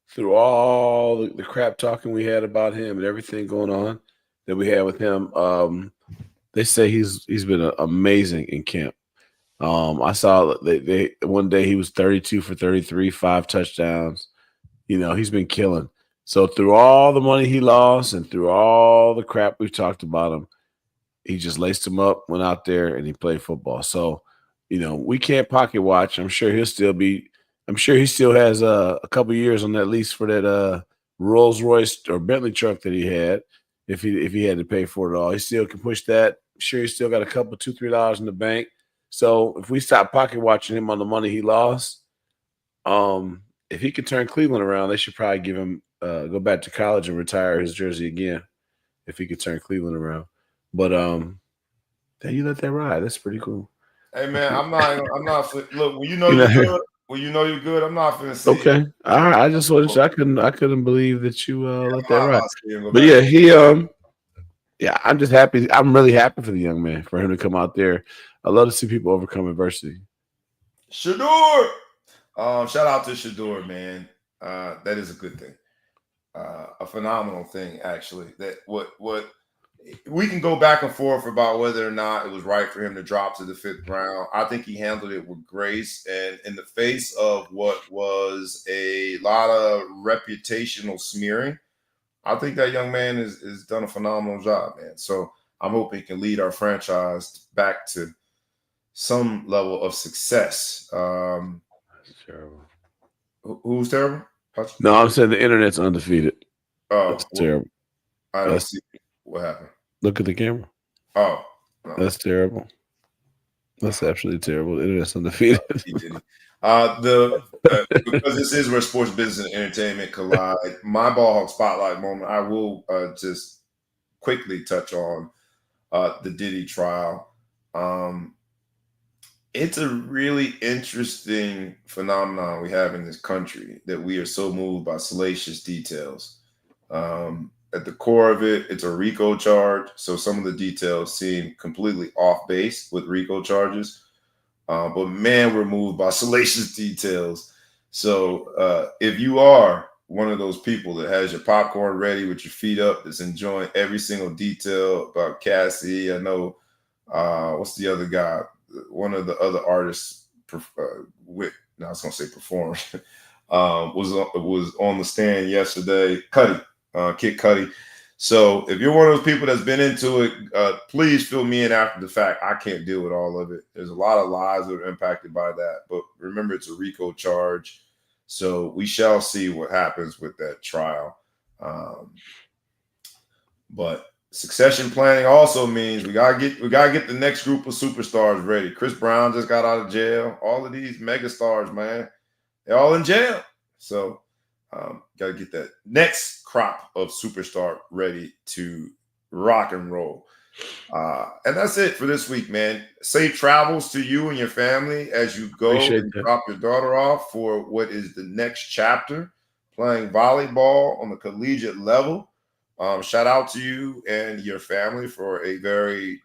through all the crap talking we had about him and everything going on that we had with him, they say he's been amazing in camp. I saw they one day he was 32 for 33, 5 touchdowns. You know, he's been killing. So through all the money he lost and through all the crap we've talked about him, he just laced him up, went out there, and he played football. So, you know, we can't pocket watch. I'm sure he still has a couple years on that lease for that Rolls Royce or Bentley truck that he had. If he had to pay for it all, he still can push that. I'm sure he's still got a couple $2-3 in the bank. So if we stop pocket watching him on the money he lost, if he could turn Cleveland around, they should probably give him go back to college and retire his jersey again. If he could turn Cleveland around, but then you let that ride. That's pretty cool. Hey man, I'm not. Look, when you know you're good, I'm not finna see. Okay, all right. I just wanted. I couldn't believe that you let that ride. But yeah, I'm just happy. I'm really happy for the young man, for him to come out there. I love to see people overcome adversity. Shedeur, shout out to Shedeur, man. That is a good thing, a phenomenal thing, actually. That what we can go back and forth about whether or not it was right for him to drop to the 5th round. I think he handled it with grace, and in the face of what was a lot of reputational smearing, I think that young man has done a phenomenal job, man. So I'm hoping he can lead our franchise back to some level of success. That's terrible. Who's terrible? No, I'm saying the internet's undefeated. Oh, that's terrible. I don't see what happened. Look at the camera. Oh, no. That's terrible. That's absolutely terrible. The internet's undefeated. Because this is where sports, business, and entertainment collide. My Ball Hawk Spotlight moment, I will just quickly touch on the Diddy trial. It's a really interesting phenomenon we have in this country that we are so moved by salacious details. At the core of it, it's a RICO charge. So some of the details seem completely off base with RICO charges. But man, we're moved by salacious details. So if you are one of those people that has your popcorn ready with your feet up, that's enjoying every single detail about Cassie, I know, what's the other guy? One of the other artists I was going to say performed, was on the stand yesterday, Kid Cudi. So if you're one of those people that's been into it, please fill me in after the fact. I can't deal with all of it. There's a lot of lives that are impacted by that. But remember, it's a RICO charge. So we shall see what happens with that trial. But succession planning also means we gotta get the next group of superstars ready. Chris Brown just got out of jail. All of these megastars, man, they're all in jail. So gotta get that next crop of superstar ready to rock and roll. And that's it for this week, man. Safe travels to you and your family as you go and drop your daughter off for what is the next chapter, playing volleyball on the collegiate level. Shout out to you and your family for a very,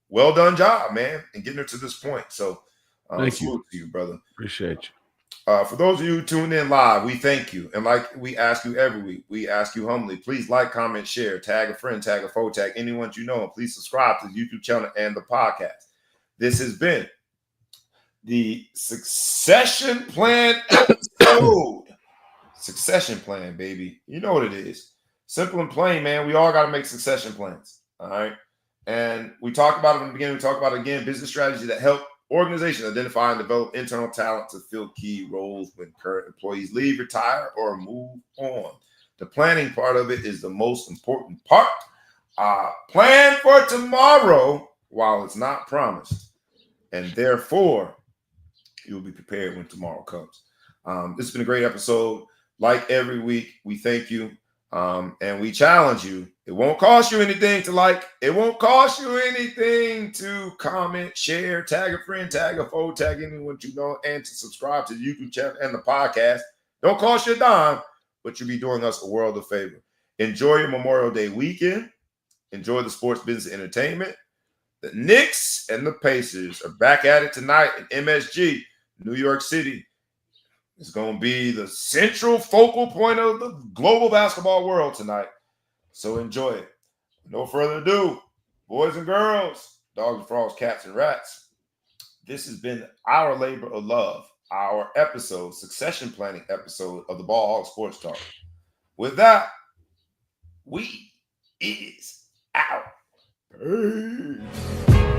well done job, man, and getting her to this point. So, thank you to you, brother. Appreciate you. For those of you who tuned in live, we thank you. And like we ask you every week, we ask you humbly, please like, comment, share, tag a friend, tag a foe, tag anyone you know, and please subscribe to the YouTube channel and the podcast. This has been the Succession Plan episode Succession plan, baby. You know what it is. Simple and plain, man. We all got to make succession plans. All right. And we talked about it in the beginning. We talked about it again. Business strategy that help organizations identify and develop internal talent to fill key roles when current employees leave, retire, or move on. The planning part of it is the most important part. Plan for tomorrow while it's not promised. And therefore, you'll be prepared when tomorrow comes. This has been a great episode. Like every week, we thank you and we challenge you. It won't cost you anything to like. It won't cost you anything to comment, share, tag a friend, tag a foe, tag anyone you know, and to subscribe to the YouTube channel and the podcast. Don't cost you a dime, but you'll be doing us a world of favor. Enjoy your Memorial Day weekend. Enjoy the sports, business, entertainment. The Knicks and the Pacers are back at it tonight in MSG, New York City. It's going to be the central focal point of the global basketball world tonight. So enjoy it. No further ado, boys and girls, dogs and frogs, cats and rats. This has been our labor of love, our episode, succession planning episode of the Ball Hog Sports Talk. With that, we is out. Peace.